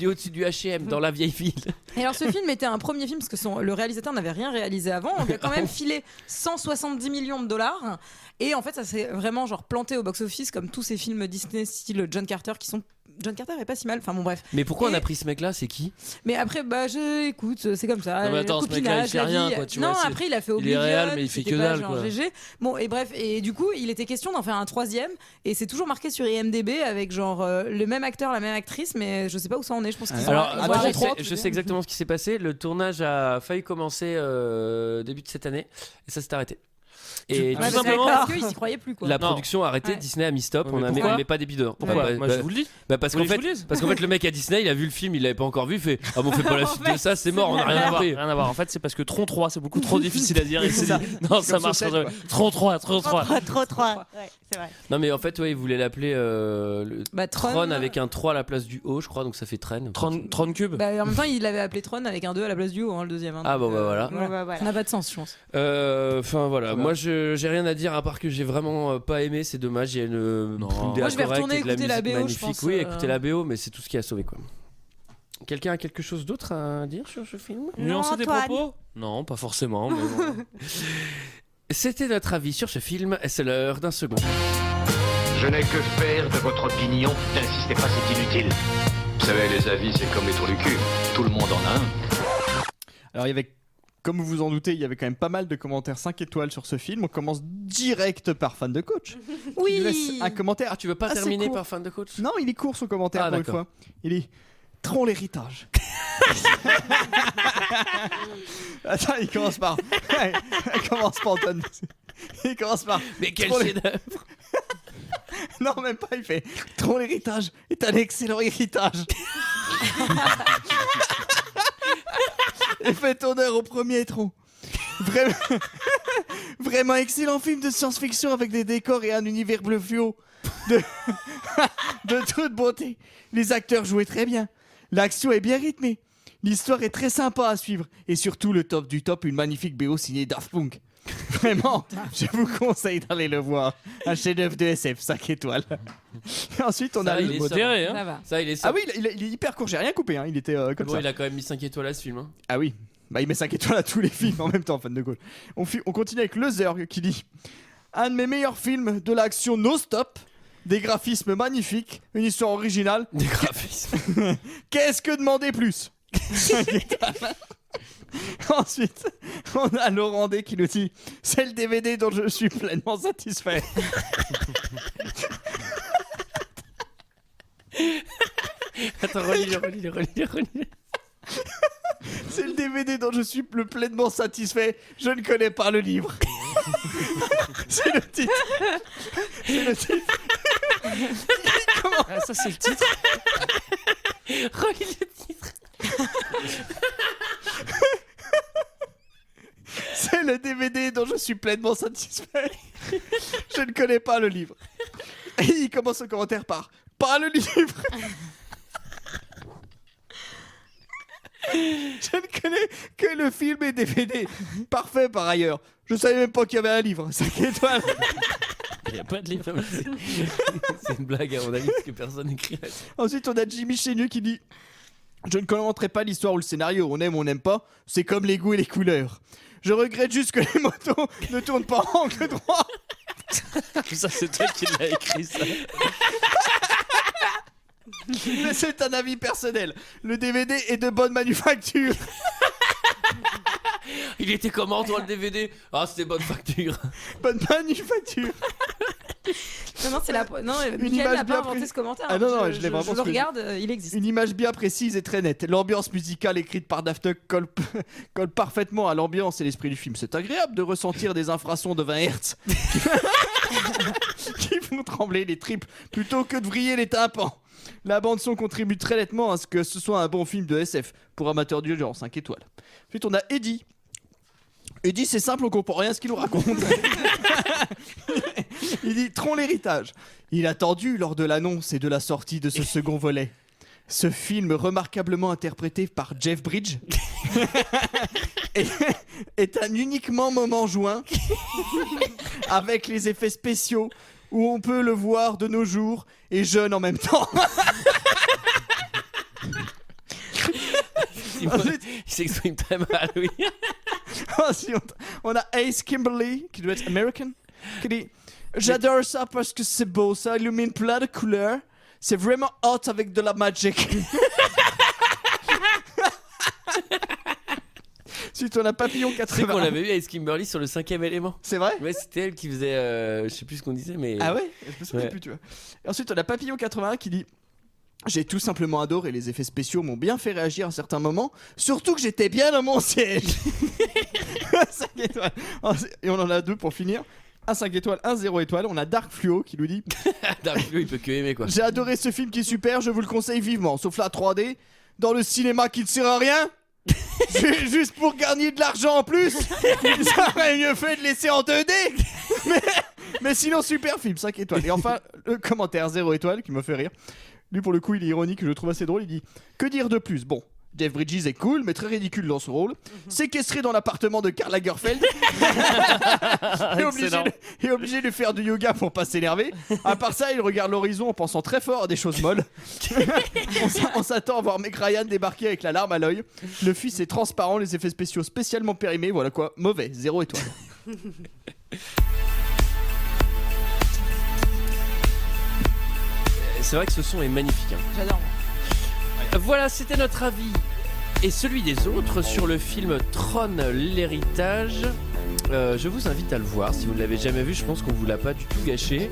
Au-dessus du H&M dans la vieille ville. Et alors ce film était un premier film parce que le réalisateur n'avait rien réalisé avant. On lui a quand même filé 170 millions de dollars. Et en fait, ça s'est vraiment genre planté au box-office comme tous ces films Disney style John Carter qui sont. John Carter est pas si mal. Enfin bon, bref. Mais pourquoi on Et- a pris ce mec-là? C'est qui? Mais après, bah, écoute, c'est comme ça. Non, mais attends, le ce mec-là, il copinage, fait la rien, vie. quoi, tu non, vois, après, il a fait il est Oblivion. réel, mais il fait c'était que pas dalle, genre quoi. GG. Bon, et bref, et du coup, il était question d'en faire un troisième. Et c'est toujours marqué sur IMDb avec genre le même acteur, la même actrice, mais je sais pas où ça en est. Je pense qu'ils Alors, ont- moi, ils ont je arrêté. sais, je sais exactement ce qui s'est passé. Le tournage a failli commencer début de cette année et ça s'est arrêté. Et Ouais, tout parce simplement- qu'ils y croyaient plus, quoi. la Non. production a arrêté, Ouais. Disney a mis stop, Ouais, on mais a mis, pourquoi on met pas des bidons. Pourquoi Bah, Moi, bah, je vous le dis. parce Vous qu'en voulez que fait, je vous dise parce qu'en fait, le mec à Disney, il a vu le film, il l'avait pas encore vu, il fait ah bon, on fait pas la suite de ça, c'est mort, on a rien Rien à voir, compris. rien à voir. En fait, c'est parce que Tron 3, c'est beaucoup trop difficile à dire. Il s'est dit, non, ça Comme marche Saucette, pas. quoi. Tron 3, Tron 3. Trop. Ouais, c'est vrai. Non mais en fait, ouais, il voulait l'appeler Bah, Tron avec un 3 à la place du O, je crois, donc ça fait Tren. Tron Cube. Bah, en même temps, il l'avait appelé Tron avec un 2 à la place du haut, hein, le deuxième. hein. Ah, bon, bah, voilà. Ouais, bah, voilà. Ça n'a pas de sens, je pense. Enfin voilà, moi j'ai rien à dire à part que j'ai vraiment pas aimé, c'est dommage, il y a une Non. DA Moi, je vais correcte retourner et de la écouter la musique BO, je magnifique. pense, Oui, écoutez la BO, mais c'est tout ce qui a sauvé quoi. Quelqu'un a quelque chose d'autre à dire sur ce film? Nuancer des Antoine. propos? Non, pas forcément. Mais bon. C'était notre avis sur ce film, et c'est l'heure d'un second. Je n'ai que faire de votre opinion. N'insistez pas, c'est inutile. Vous savez, les avis, c'est comme les trous du cul. Tout le monde en a un. Alors, il y avait, comme vous vous en doutez, il y avait quand même pas mal de commentaires 5 étoiles sur ce film. On commence direct par fan de coach. Oui. Il nous laisse un commentaire. Ah, tu veux pas assez terminer court. par fan de coach? Non, il est court son commentaire Ah, pour une d'accord. fois. Il dit Tron l'héritage. Attends, il commence par. Il commence par Antoine. Il commence par. Mais quel Tron chef-d'œuvre! Non, même pas, il fait Tron l'héritage est un excellent héritage. Il fait honneur au premier Tron. Vraiment, vraiment excellent film de science-fiction avec des décors et un univers bleu fluo. De toute beauté. Les acteurs jouaient très bien. L'action est bien rythmée. L'histoire est très sympa à suivre. Et surtout, le top du top, une magnifique BO signée Daft Punk. Vraiment, je vous conseille d'aller le voir. Un chef-d'œuvre de SF, 5 étoiles. Et ensuite, on Ça, a il le est Modéré, Ça hein. va. Ça, il est Ah sobre. oui, il est hyper court, j'ai rien coupé, hein. Il était comme Bon, ça. il a quand même mis 5 étoiles à ce film. Hein. Ah oui, bah il met 5 étoiles à tous les films en même temps, fan de gauche. On continue avec Le Zerg qui dit un de mes meilleurs films, de l'action no-stop, des graphismes magnifiques, une histoire originale. Des graphismes. Qu'est-ce que demander plus? 5 étoiles. Ensuite, on a Laurent D qui nous dit c'est le DVD dont je suis pleinement satisfait. Attends, relis-le. C'est le DVD dont je suis le pleinement satisfait. Je ne connais pas le livre. C'est le titre. C'est le titre. Ah, ça, c'est le titre. Relis le titre. C'est le DVD dont je suis pleinement satisfait. Je ne connais pas le livre. Et il commence son commentaire par pas le livre. Je ne connais que le film et DVD. Parfait par ailleurs. Je savais même pas qu'il y avait un livre. 5 étoiles. Il n'y a pas de livre. C'est une blague à mon avis parce que personne n'écrit là-dessus. Ensuite, on a Jimmy Chénieux qui dit: je ne commenterai pas l'histoire ou le scénario. On aime ou on n'aime pas. C'est comme les goûts et les couleurs. Je regrette juste que les motos ne tournent pas en angle droit. Ça, c'est toi qui l'as écrit, ça. Mais c'est un avis personnel. Le DVD est de bonne manufacture. Il était comment toi le DVD? Ah, c'était bonne facture. Bonne manufacture. Non, c'est la. Non, Michael image n'a bien pas inventé ce commentaire. Ah non, je l'ai vraiment Je le regarde, il existe. Une image bien précise et très nette. L'ambiance musicale écrite par Daft Punk colle parfaitement à l'ambiance et l'esprit du film. C'est agréable de ressentir des infrasons de 20 Hz qui font trembler les tripes plutôt que de vriller les tympans. La bande-son contribue très nettement à ce que ce soit un bon film de SF pour amateurs du genre 5 étoiles. Ensuite, on a Eddie. Eddie, c'est simple, on comprend rien à ce qu'il nous raconte. Il dit: Tron l'héritage. Il a attendu lors de l'annonce et de la sortie de ce second volet. Ce film remarquablement interprété par Jeff Bridges est un uniquement moment joint avec les effets spéciaux où on peut le voir de nos jours et jeune en même temps. Ensuite, il s'exprime très mal, oui. Ensuite, on a Ace Kimberly, qui doit être American, qui dit: j'adore ça parce que c'est beau, ça illumine plein de couleurs. C'est vraiment hot avec de la magic. Ensuite, on a Papillon 80. C'est qu'on l'avait vu Ace Kimberly sur le 5e élément. C'est vrai? Ouais, c'était elle qui faisait. Je sais plus ce qu'on disait, mais. Ah ouais? Je me souviens plus, tu vois. Et ensuite, on a Papillon 81 qui dit: j'ai tout simplement adoré, les effets spéciaux m'ont bien fait réagir à certains moments, surtout que j'étais bien dans mon siège. 5 étoiles. Et on en a 2 pour finir. Un 5 étoiles, un 0 étoile. On a Dark Fluo qui nous dit: Dark Fluo, il peut que aimer quoi. j'ai adoré ce film qui est super, je vous le conseille vivement, sauf la 3D, dans le cinéma qui ne sert à rien. Juste pour gagner de l'argent en plus. Ça aurait mieux fait de laisser en 2D. Mais sinon, super film, 5 étoiles. Et enfin, le commentaire 0 étoile qui me fait rire. Lui, pour le coup, il est ironique, je le trouve assez drôle. Il dit: que dire de plus? Bon, Jeff Bridges est cool, mais très ridicule dans son rôle. Séquestré dans l'appartement de Karl Lagerfeld. et obligé de faire du yoga pour pas s'énerver. À part ça, il regarde l'horizon en pensant très fort à des choses molles. On s'attend à voir Meg Ryan débarquer avec la larme à l'œil. Le fils est transparent, les effets spéciaux spécialement périmés. Voilà quoi, mauvais, 0 étoile. C'est vrai que ce son est magnifique. Hein. J'adore. Voilà, c'était notre avis et celui des autres sur le film Tron l'héritage. Je vous invite à le voir si vous ne l'avez jamais vu. Je pense qu'on vous l'a pas du tout gâché.